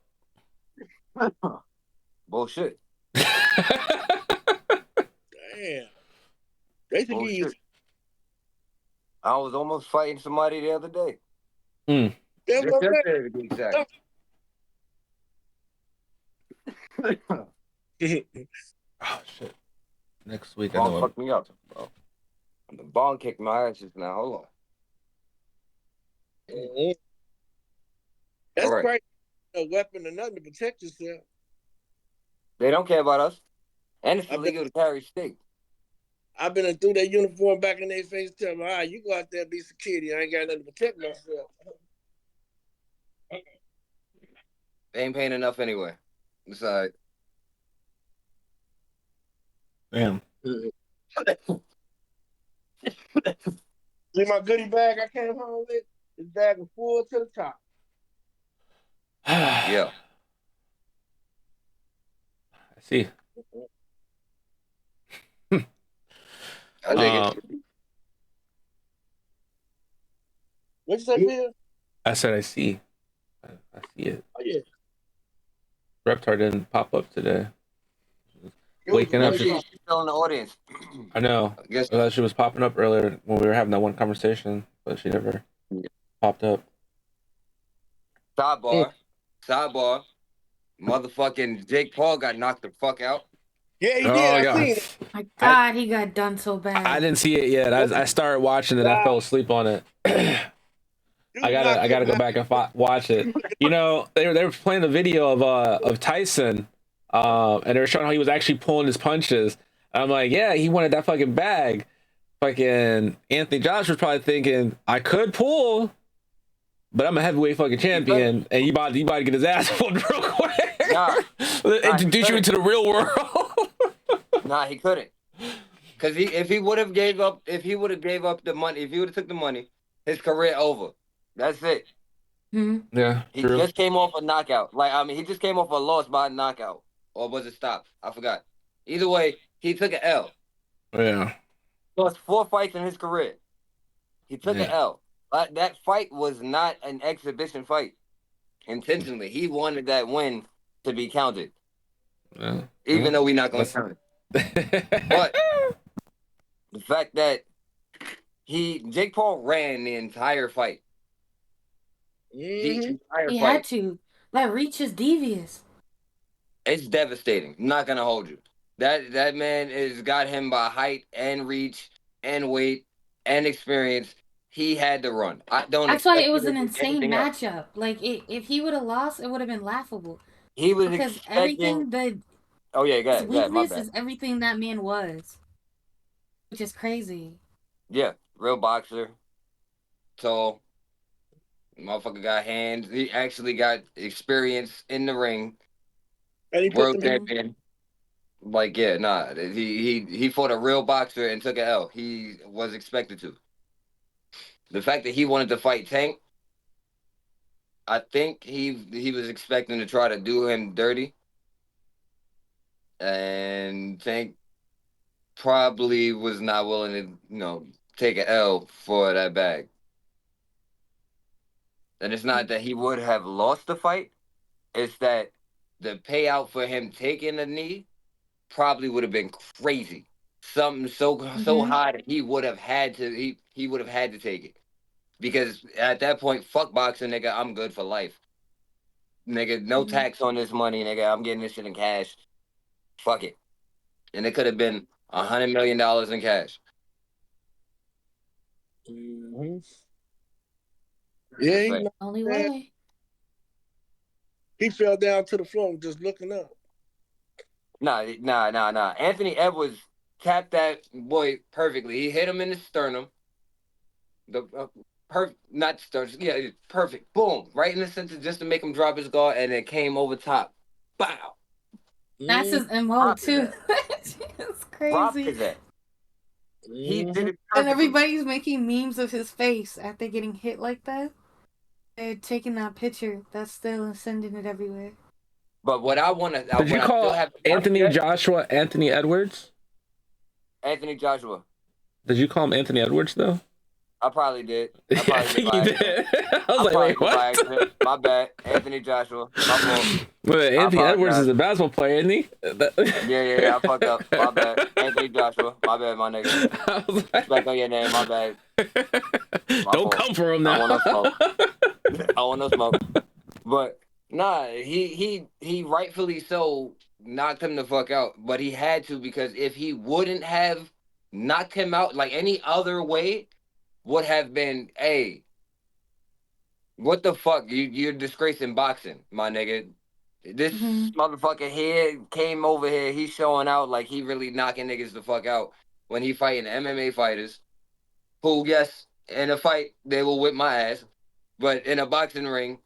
Bullshit. Damn. They should give you. I was almost fighting somebody the other day. That's what I'm saying. To be exact. Oh shit! Next week I Bong know. fucked me up. The bong kicked my ass just now. Hold on. That's right. right. A weapon or nothing to protect yourself. They don't care about us. And it's illegal to carry sticks. I've been through that uniform back in their face, tell me, you go out there and be security. I ain't got nothing to protect myself. They ain't paying enough anyway. Besides. Damn. See my goodie bag I came home with? This bag was full to the top. Yeah. I see. I dig it. What'd you say, Phil? I said I see. I see it. Oh, yeah. Reptar didn't pop up today. Waking No, up. she's still in the audience. I know. I guess. I thought she was popping up earlier when we were having that one conversation, but she never popped up. Sidebar. Motherfucking Jake Paul got knocked the fuck out. Yeah, he did. Oh, I God. seen it. My God, he got done so bad. I didn't see it yet. I started watching it. I fell asleep on it. I gotta go back and watch it. You know, they were playing the video of Tyson, and they were showing how he was actually pulling his punches. I'm like, yeah, he wanted that fucking bag. Fucking Anthony Josh was probably thinking, I could pull, but I'm a heavyweight fucking champion, and you about to get his ass whooped real quick. Nah, Introduce you into the real world. Nah, he couldn't. Cause if he would have gave up the money, if he would have took the money, his career over. That's it. Mm-hmm. Yeah, he true. just came off a knockout. He just came off a loss by a knockout, or was it stopped? I forgot. Either way, he took an L. Yeah. Lost 4 fights in his career. He took an L. That fight was not an exhibition fight. Intentionally, he wanted that win to be counted. Yeah. Even though we're not gonna count it. But the fact that Jake Paul ran the entire fight. He had to. That reach is devious. It's devastating. I'm not gonna hold you. That man has got him by height and reach and weight and experience. He had to run. That's why it was an insane matchup. Like if he would have lost, it would have been laughable. He was because expecting everything that his weakness is everything that man was, which is crazy. Yeah, real boxer. Tall. Motherfucker got hands. He actually got experience in the ring. And he World champion. Like, yeah, nah. He fought a real boxer and took an L. He was expected to. The fact that he wanted to fight Tank, I think he was expecting to try to do him dirty. And Tank probably was not willing to, take an L for that bag. And it's not that he would have lost the fight. It's that the payout for him taking a knee probably would have been crazy. Something so high that he would have had to he would have had to take it. Because at that point, fuck boxing, nigga, I'm good for life. Nigga, no tax on this money, nigga. I'm getting this shit in cash. Fuck it. And it could have been $100 million in cash. Mm-hmm. Yeah, only way. He fell down to the floor just looking up. Nah. Anthony Edwards tapped that boy perfectly. He hit him in the sternum. Not sternum. Yeah, perfect. Boom, right in the center, just to make him drop his guard, and it came over top. Bow. That's his MO too. It's crazy. He did it perfectly. And everybody's making memes of his face after getting hit like that. They're taking that picture that's still and sending it everywhere. But what I want to... Did you call Anthony Joshua Anthony Edwards? Anthony Joshua. Did you call him Anthony Edwards, though? I probably did. I think you did. I was like, wait, what? My bad. Anthony Joshua. My fault. But Anthony Edwards is a basketball player, isn't he? Yeah, I fucked up. My bad. Anthony Joshua. My bad, my nigga. Respect on your name. My bad. Don't come for him now. I want no smoke. But nah, he rightfully so knocked him the fuck out. But he had to, because if he wouldn't have knocked him out like any other way, would have been, hey, what the fuck? You're disgracing boxing, my nigga. This motherfucker here came over here. He's showing out like he really knocking niggas the fuck out. when he fighting MMA fighters who, yes, in a fight they will whip my ass, but in a boxing ring,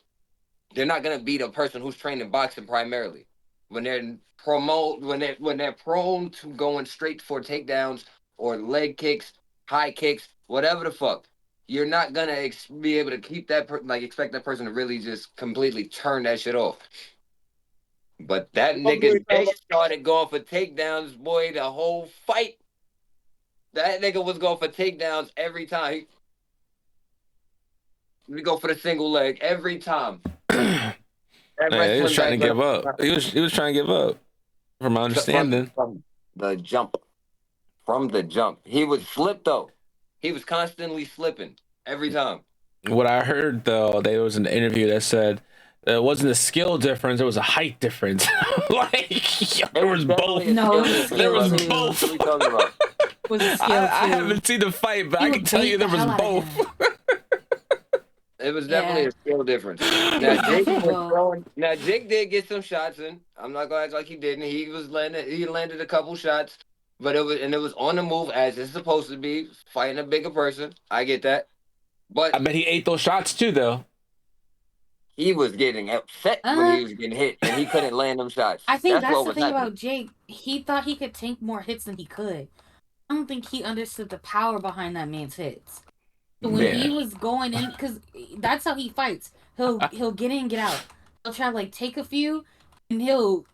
they're not gonna beat a person who's trained in boxing primarily. When they're prone to going straight for takedowns or leg kicks, high kicks, whatever the fuck, you're not gonna be able to keep that expect that person to really just completely turn that shit off. But that nigga, they started going for takedowns, boy. The whole fight, that nigga was going for takedowns every time. We go for the single leg every time. Yeah, he was trying to give up. He was trying to give up, from my understanding. From the jump. From the jump. He would slip, though. He was constantly slipping every time. What I heard, though, there was an interview that said it wasn't a skill difference, it was a height difference. Like, there was both. No, there was both. What are we talking about? Was a skill I too. haven't seen the fight, but I can tell you there was both. It was definitely a skill difference. Now Jake did get some shots in. I'm not gonna act like he didn't. He landed a couple shots, but it was on the move as it's supposed to be, fighting a bigger person. I get that. But I bet he ate those shots too, though. He was getting upset when he was getting hit, and he couldn't land them shots. I think that's the thing about Jake. He thought he could tank more hits than he could. I don't think he understood the power behind that man's hits. So when he was going in, because that's how he fights. He'll get in, get out. He'll try to like take a few, and he'll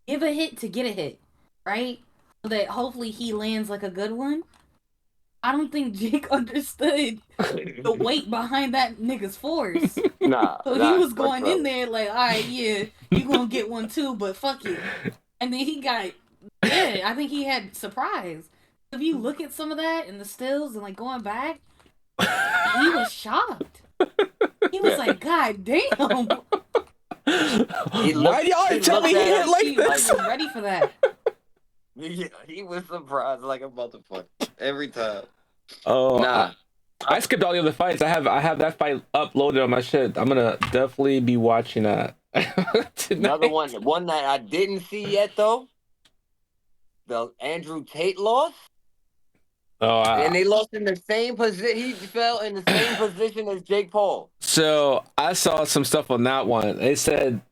give a hit to get a hit, right? So that hopefully he lands like a good one. I don't think Jake understood the weight behind that nigga's force. Nah. So he was going in there like, all right, yeah, you gonna get one too, but fuck it. And then he got, I think he had surprise. If you look at some of that in the stills and like going back, he was shocked. He was like, God damn. Why y'all tell me he hit like this? I was ready for that. Yeah, he was surprised like a motherfucker every time. Oh, nah. I skipped all the other fights. I have that fight uploaded on my shit. I'm gonna definitely be watching that. Another one that I didn't see yet though. The Andrew Tate loss. Oh, and they lost in the same position. He fell in the same position as Jake Paul. So I saw some stuff on that one. They said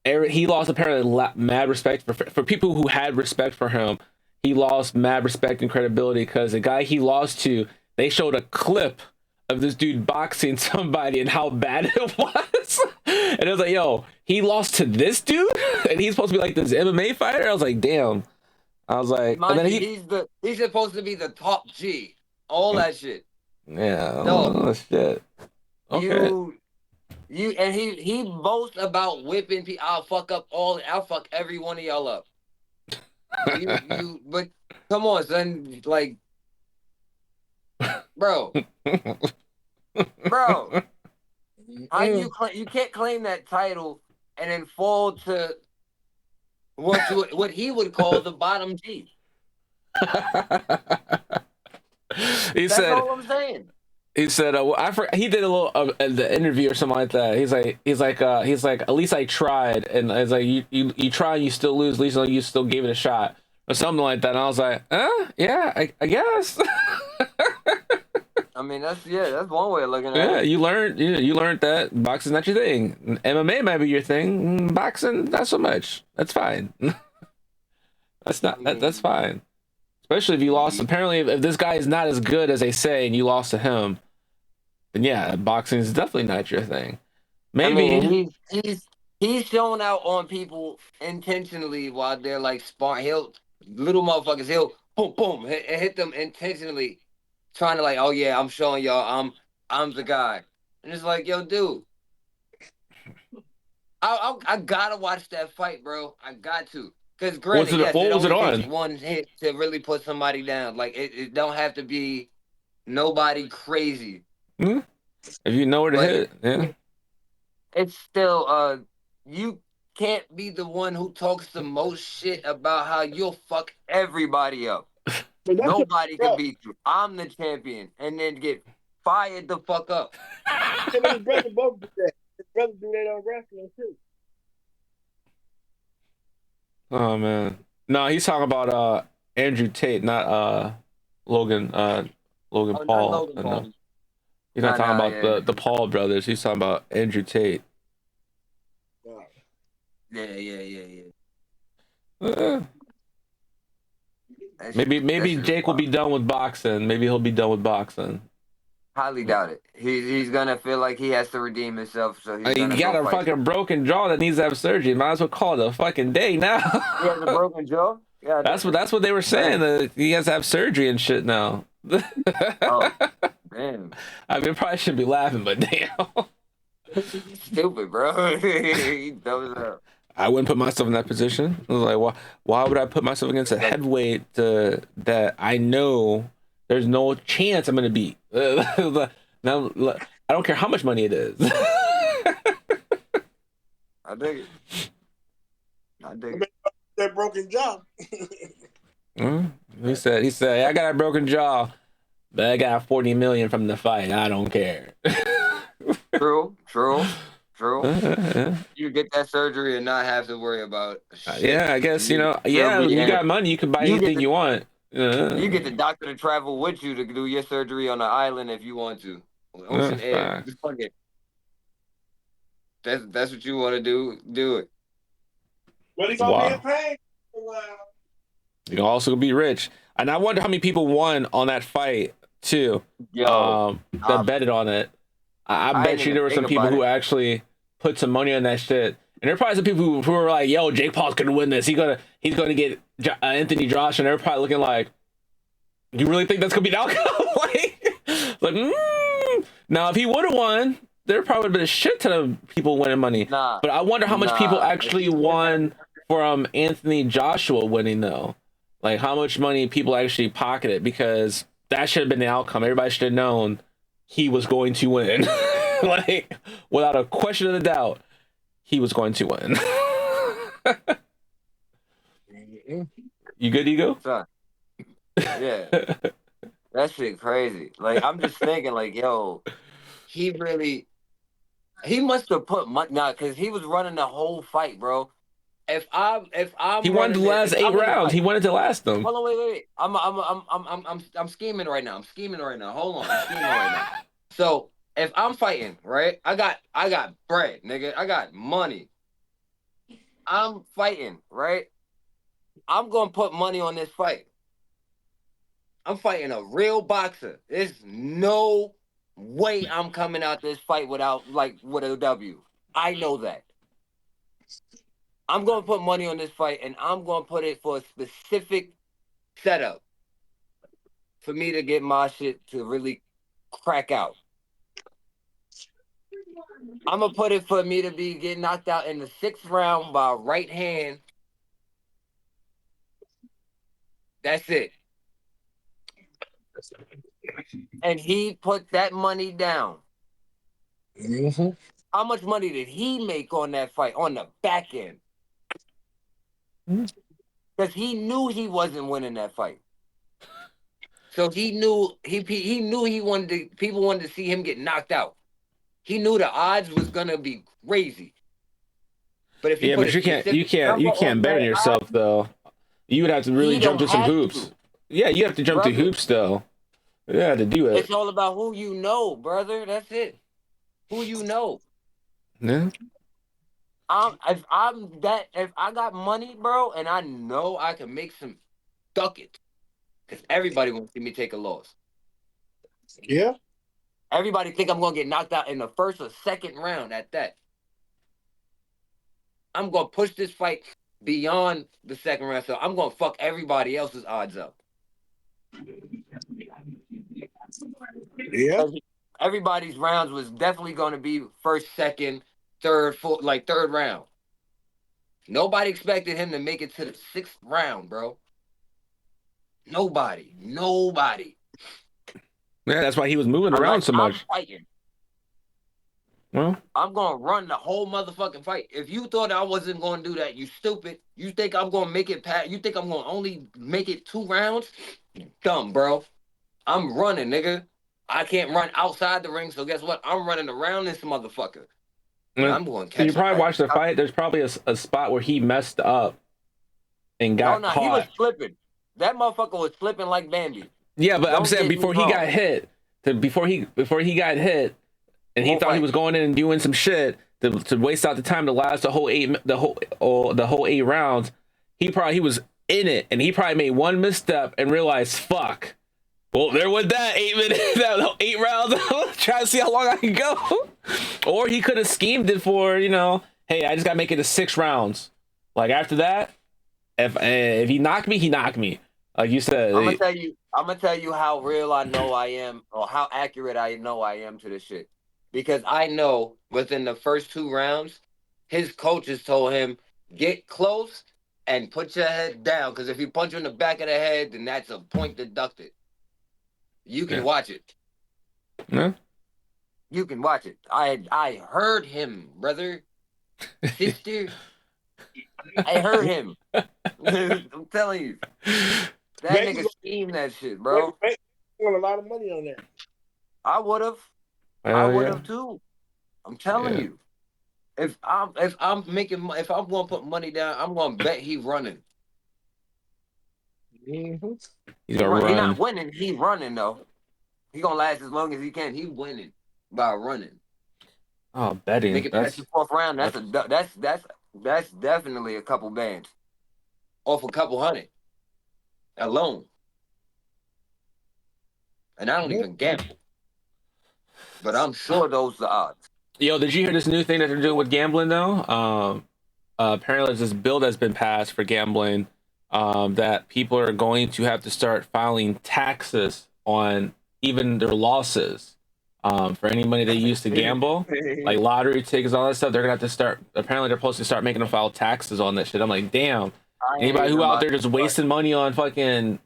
he lost apparently mad respect for people who had respect for him. He lost mad respect and credibility because the guy he lost to, they showed a clip of this dude boxing somebody and how bad it was. And it was like, yo, he lost to this dude, and he's supposed to be like this MMA fighter. I was like, damn. I was like, and then he's supposed to be the top G. All that shit. Yeah. No shit. Okay. And he boasts about whipping people. I'll fuck every one of y'all up. But come on, son. Like, bro, how you can't claim that title and then fall to what he would call the bottom G. That's all I'm saying. He said, he did a little the interview or something like that. He's like, at least I tried, and it's like you try and you still lose. At least you still gave it a shot or something like that. And I was like, yeah, I guess. I mean, that's one way of looking at it. Yeah, you learned that boxing's not your thing. MMA might be your thing. Boxing, not so much. That's fine. That's fine. Especially if you lost. Apparently, if this guy is not as good as they say, and you lost to him, then yeah, boxing is definitely not your thing. Maybe I mean, he's showing out on people intentionally while they're like sparring. Little motherfuckers, he'll boom boom hit them intentionally, trying to like, oh yeah, I'm showing y'all I'm the guy, and it's like, yo, dude, I gotta watch that fight, bro. I got to. Because granted, what was it on? One hit to really put somebody down. Like it don't have to be nobody crazy. Mm-hmm. If you know where to hit, yeah. It's still you can't be the one who talks the most shit about how you'll fuck everybody up. Nobody can beat you. I'm the champion, and then get fired the fuck up. His brother both do that. His brother do that on wrestling too. Oh man, no, he's talking about Andrew Tate, not Logan Logan Oh, not Paul. Logan No, Paul. he's not Nah, talking nah, about yeah, the Paul brothers. He's talking about Andrew Tate. yeah. Uh, That maybe shit is Jake will wild. be done with boxing. Maybe he'll be done with boxing. Highly doubt it. He's gonna feel like he has to redeem himself, so he's You gonna got go a fight. fucking broken jaw that needs to have surgery. Might as well call it a fucking day now. He has a broken jaw. Yeah, That's what they were saying. man. That he has to have surgery and shit now. Oh, damn. I mean, probably shouldn't be laughing, but damn. Stupid, bro. He dumb as hell. I wouldn't put myself in that position. I was like, why would I put myself against a heavyweight that I know there's no chance I'm gonna beat? Now, I don't care how much money it is. I dig it. I dig it. That broken jaw. He said, I got a broken jaw, but I got 40 million from the fight. I don't care. True. You get that surgery and not have to worry about shit. Yeah, I guess you got money, you can buy anything you want. You get the doctor to travel with you to do your surgery on an island if you want to. Ocean air. Just fuck it. That's what you want to do. Do it. But he's gonna be in pain for a while. You can also be rich, and I wonder how many people won on that fight too. Yo, that betted on it. I bet you there were some people who actually put some money on that shit. And there are probably some people who were like, "Yo, Jake Paul's gonna win this. He's gonna get Anthony Joshua." And they're probably looking like, "You really think that's gonna be the outcome?" Now if he would have won, there probably would have been a shit ton of people winning money. But I wonder how much people actually won from Anthony Joshua winning though. Like how much money people actually pocketed, because that should have been the outcome. Everybody should have known he was going to win. Like without a question of a doubt, he was going to win. You good, Ego? Son. Yeah. That shit crazy. Like I'm just thinking, like, yo, he must have put money because he was running the whole fight, bro. If I'm he won the last 8 rounds. He wanted to last them. Hold on, wait. I'm scheming right now. Hold on, I'm scheming right now. So if I'm fighting, right? I got bread, nigga. I got money. I'm fighting, right? I'm gonna put money on this fight. I'm fighting a real boxer. There's no way I'm coming out this fight with a W. I know that. I'm gonna put money on this fight, and I'm gonna put it for a specific setup for me to get my shit to really crack out. I'm gonna put it for me to be getting knocked out in the 6th round by a right hand. That's it. And he put that money down. Mm-hmm. How much money did he make on that fight on the back end? Because he knew he wasn't winning that fight. So he knew people wanted to see him get knocked out. He knew the odds was gonna be crazy. But if you can't bet on yourself though. You would have to really jump through some hoops. Yeah, you have to jump through hoops though. Yeah, to do it. It's all about who you know, brother. That's it. Who you know. Yeah. If I got money, bro, and I know I can make some ducats, because everybody wants to see me take a loss. Yeah. Everybody think I'm gonna get knocked out in the 1st or 2nd round at that. I'm gonna push this fight beyond the 2nd round, so I'm gonna fuck everybody else's odds up. Yeah. Everybody's rounds was definitely gonna be 1st, 2nd, 3rd, 4th, like 3rd round. Nobody expected him to make it to the 6th round, bro. Nobody. Yeah, that's why he was moving around so much. I'm fighting. Well, I'm gonna run the whole motherfucking fight. If you thought I wasn't gonna do that, you stupid. You think I'm gonna make it past? You think I'm gonna only make it 2 rounds? Dumb, bro. I'm running, nigga. I can't run outside the ring, so guess what? I'm running around this motherfucker. I'm going to catch. So you probably watched the fight. There's probably a spot where he messed up and got caught. He was flipping. That motherfucker was flipping like Bambi. Yeah, but I'm Don't saying get me before he wrong. got hit, before he got hit, and he Whole thought he fight. was going in and doing some shit to waste out the time to last the whole 8 rounds. He was in it, and he probably made one misstep and realized, fuck. Well, there went that 8 minutes, that 8 rounds. Trying to see how long I can go. Or he could have schemed it for, hey, I just gotta make it to 6 rounds. Like after that, if he knocked me, he knocked me. Like you said, I'm gonna tell you how real I know I am, or how accurate I know I am to this shit. Because I know within the first 2 rounds, his coaches told him, get close and put your head down. Because if you punch you in the back of the head, then that's a point deducted. You can watch it. Yeah. You can watch it. I heard him, brother, sister. I heard him. I'm telling you, that nigga schemed that shit, bro. Vegas won a lot of money on that. I would have. I would have too. I'm telling you. If I'm gonna put money down, I'm gonna bet he running. Mm-hmm. He's gonna run. He not winning. He running though. He gonna last as long as he can. He winning by running. Oh, betting. Make it past the 4th round. That's definitely a couple bands, off a couple hundred alone. And I don't even gamble, but I'm sure those are the odds. Yo, did you hear this new thing that they're doing with gambling though? Apparently there's this bill that's been passed for gambling, that people are going to have to start filing taxes on even their losses. For any money they use to gamble, like lottery tickets, all that stuff, they're gonna have to start. Apparently, they're supposed to start making them file taxes on that shit. I'm like, damn. Anybody who out there just wasting money on fucking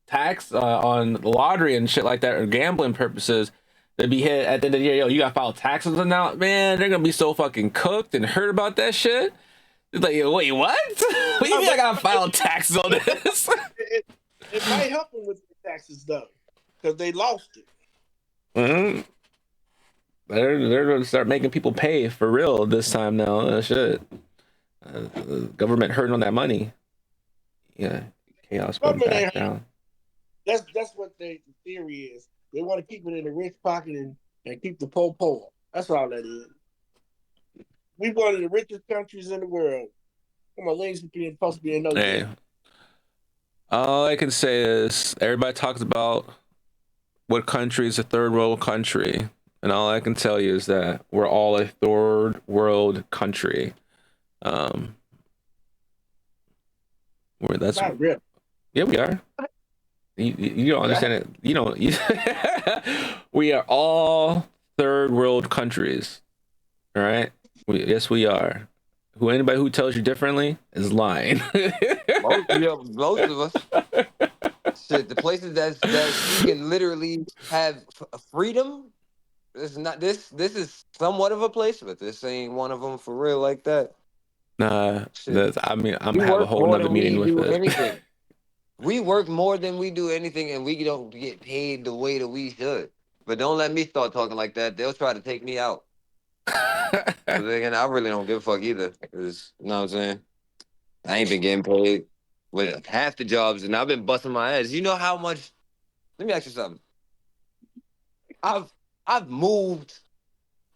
tax on lottery and shit like that, or gambling purposes, they'd be hit at the end of the year. Yo, you gotta file taxes on that, man. They're gonna be so fucking cooked and hurt about that shit. It's like, wait, what? What do you mean I gotta file taxes on this? It might help them with the taxes though, because they lost it. Mm-hmm. They're going to start making people pay for real this time now. Shit. The government hurting on that money. Yeah. Chaos going back down. That's what the theory is. They want to keep it in the rich pocket and keep the poor. That's all that is. We're one of the richest countries in the world. Come on, ladies supposed to be in no Hey. All I can say is everybody talks about what country is a third world country. And all I can tell you is that we're all a third world country. That's not real. Yeah, we are. You don't understand it. You don't. We are all third world countries. All right. Yes, we are. Anybody who tells you differently is lying. Most of us. Shit, the places that you can literally have freedom. This is somewhat of a place, but this ain't one of them for real like that. Nah, I'm have a whole nother meeting with it. Anything. We work more than we do anything, and we don't get paid the way that we should. But don't let me start talking like that. They'll try to take me out. But again, I really don't give a fuck either. Cause, you know what I'm saying? I ain't been getting paid with half the jobs, and I've been busting my ass. You know how much? Let me ask you something. I've moved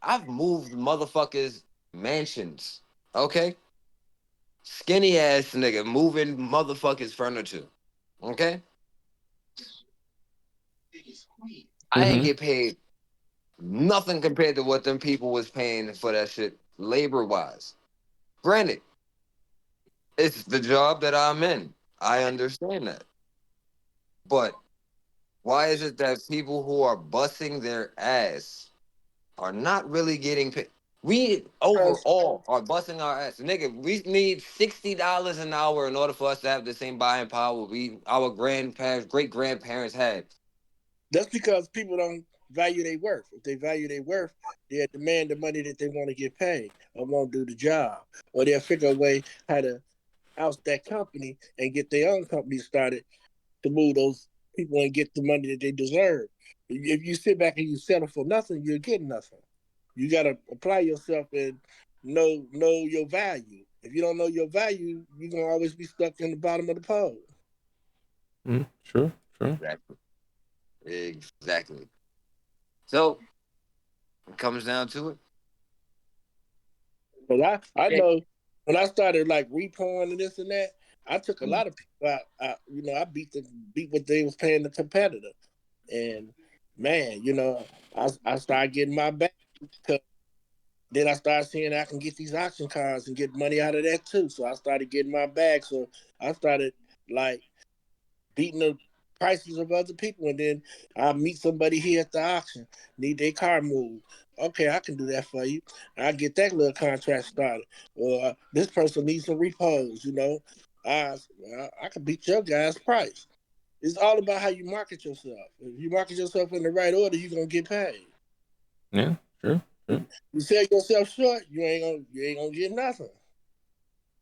motherfuckers mansions. Okay? Skinny ass nigga moving motherfuckers furniture. Okay? I ain't get paid nothing compared to what them people was paying for that shit labor wise. Granted, it's the job that I'm in. I understand that. But why is it that people who are busting their ass are not really getting paid? We overall are busting our ass. Nigga, we need $60 an hour in order for us to have the same buying power our grandparents, great grandparents had. That's because people don't value their worth. If they value their worth, they'll demand the money that they want to get paid or won't do the job. Or they'll figure a way how to oust that company and get their own company started to move those people and get the money that they deserve. If you sit back and you settle for nothing, you'll get nothing. You got to apply yourself and know your value. If you don't know your value, you're going to always be stuck in the bottom of the pole. True. Exactly. Exactly. So it comes down to it. But I Okay. know when I started like repoing and this and that, I took a lot of people out. I beat what they was paying the competitor, and man, I started getting my back. Then I started seeing I can get these auction cars and get money out of that too. So I started getting my bag. So I started like beating the prices of other people, and then I meet somebody here at the auction, need their car moved. Okay, I can do that for you. I get that little contract started. Or this person needs some repos. I can beat your guy's price. It's all about how you market yourself. If you market yourself in the right order, you're gonna get paid. Yeah, true. You sell yourself short, you ain't gonna get nothing.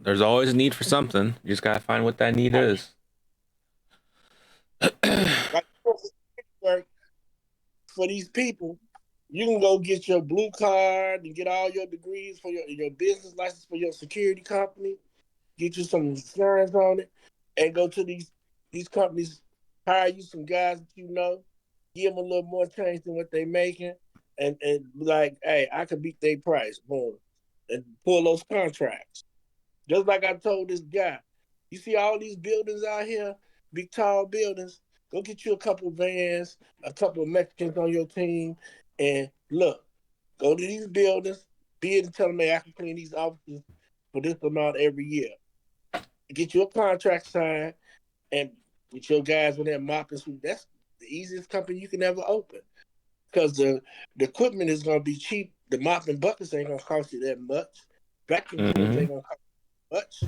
There's always a need for something. You just gotta find what that need is. Like work for these people, you can go get your blue card and get all your degrees for your business license for your security company. Get you some insurance on it, and go to these companies, hire you some guys that you know, give them a little more change than what they making, and be like, hey, I could beat their price, boom, and pull those contracts. Just like I told this guy, you see all these buildings out here, big tall buildings. Go get you a couple vans, a couple of Mexicans on your team, and look, go to these buildings, be it and tell them, hey, I can clean these offices for this amount every year. Get you a contract signed, and get your guys in there mopping. That's the easiest company you can ever open because the equipment is going to be cheap. The mopping buckets ain't going to cost you that much. Vacuum cleaners Mm-hmm. ain't going to cost you much.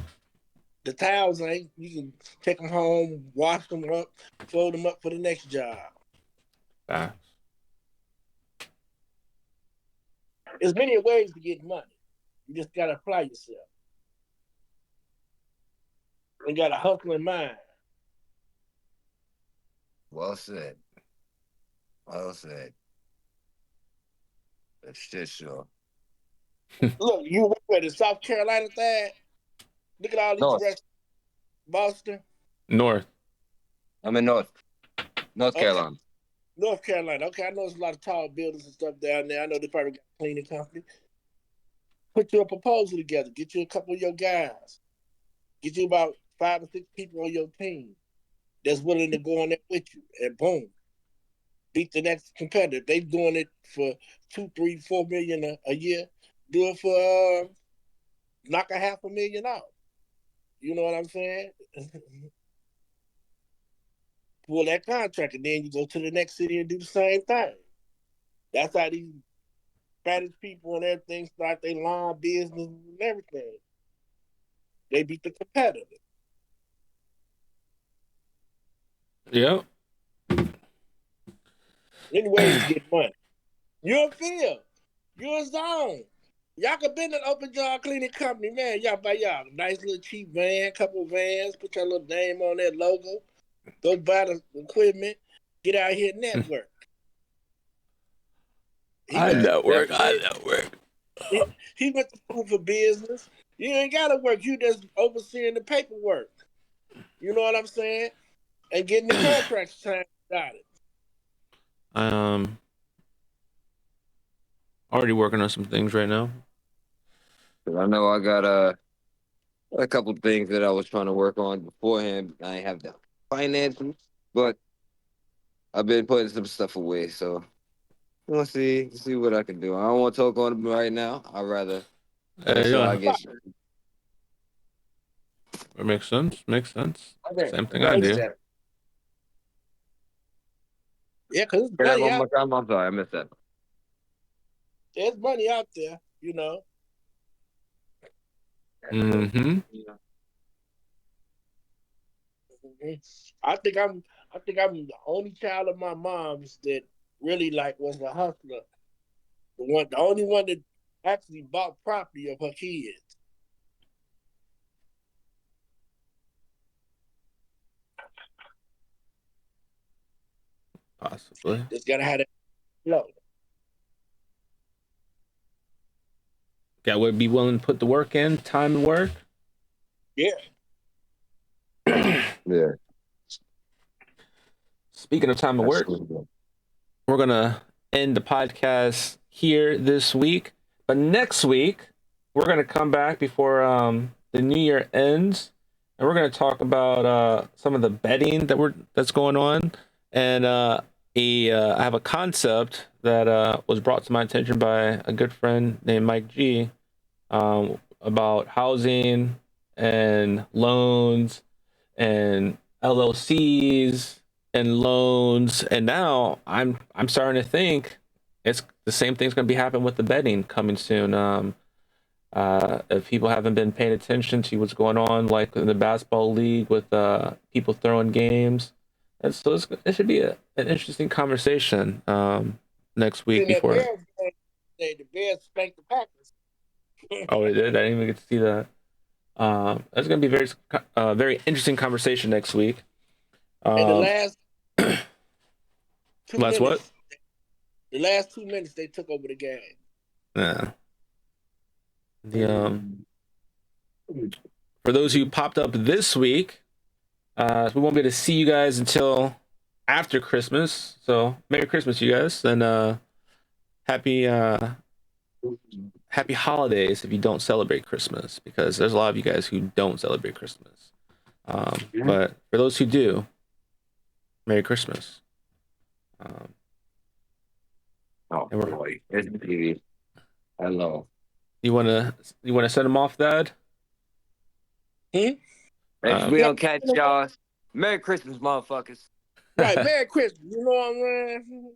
The towels ain't. You can take them home, wash them up, fold them up for the next job. Facts. There's many ways to get money. You just gotta apply yourself. You got a hustling mind. Well said. Well said. That's shit sure. Look, you work at the South Carolina thing. Look at all these North. restaurants. Boston. North. I'm in North Okay. Carolina. North Carolina. Okay, I know there's a lot of tall buildings and stuff down there. I know they probably got a cleaning company. Put your proposal together. Get you a couple of your guys. Get you about 5 or 6 people on your team that's willing to go on there with you. And boom, beat the next competitor. They doing it for 2, 3, 4 million a year. Do it for knock a half a million out. You know what I'm saying? Pull that contract, and then you go to the next city and do the same thing. That's how these Spanish people and everything start their lawn business and everything. They beat the competitor. Yep. Any ways to get money. You're a field. You're a zone. Y'all could been an open jar cleaning company, man. Y'all buy y'all a nice little cheap van, couple of vans, put your little name on that logo, go buy the equipment, get out here and network. He I went to network. he went to school for business. You ain't gotta work, you just overseeing the paperwork. You know what I'm saying? And getting the contracts signed about it. Already working on some things right now. I know I got a couple things that I was trying to work on beforehand. I ain't have the finances, but I've been putting some stuff away. So we'll see what I can do. I don't want to talk on it right now. I'd rather wait till I Yeah, get. it makes sense. Okay. Same thing I do. Yeah, because Say that one more time. I'm sorry, I missed that. there's money out there, you know. Mm-hmm. I think I'm the only child of my mom's that really like was a hustler. The only one that actually bought property of her kids. Possibly. Just gotta have that flow. Got to be willing to put the work in, time to work. Yeah. Yeah. speaking of time of work, we're gonna end the podcast here this week. But next week, we're gonna come back before the new year ends, and we're gonna talk about some of the betting that's going on, and I have a concept that was brought to my attention by a good friend named Mike G, about housing and loans and LLCs and loans, and now I'm starting to think it's the same thing's going to be happening with the betting coming soon. If people haven't been paying attention to what's going on, like in the basketball league with people throwing games, and so it should be an interesting conversation next week Then before. the Bears spanked the Packers. Oh, it did. I didn't even get to see that. That's going to be a very interesting conversation next week. And the last Last what? The last 2 minutes they took over the game. Yeah. For those who popped up this week, we won't be able to see you guys until after Christmas. So Merry Christmas, you guys, and happy holidays if you don't celebrate Christmas, because there's a lot of you guys who don't celebrate Christmas. But for those who do, Merry Christmas. Oh boy, it's TV. Hello. You wanna send them off, Dad? If we don't catch y'all, Merry Christmas, motherfuckers. Right, Merry Christmas. You know what I'm saying?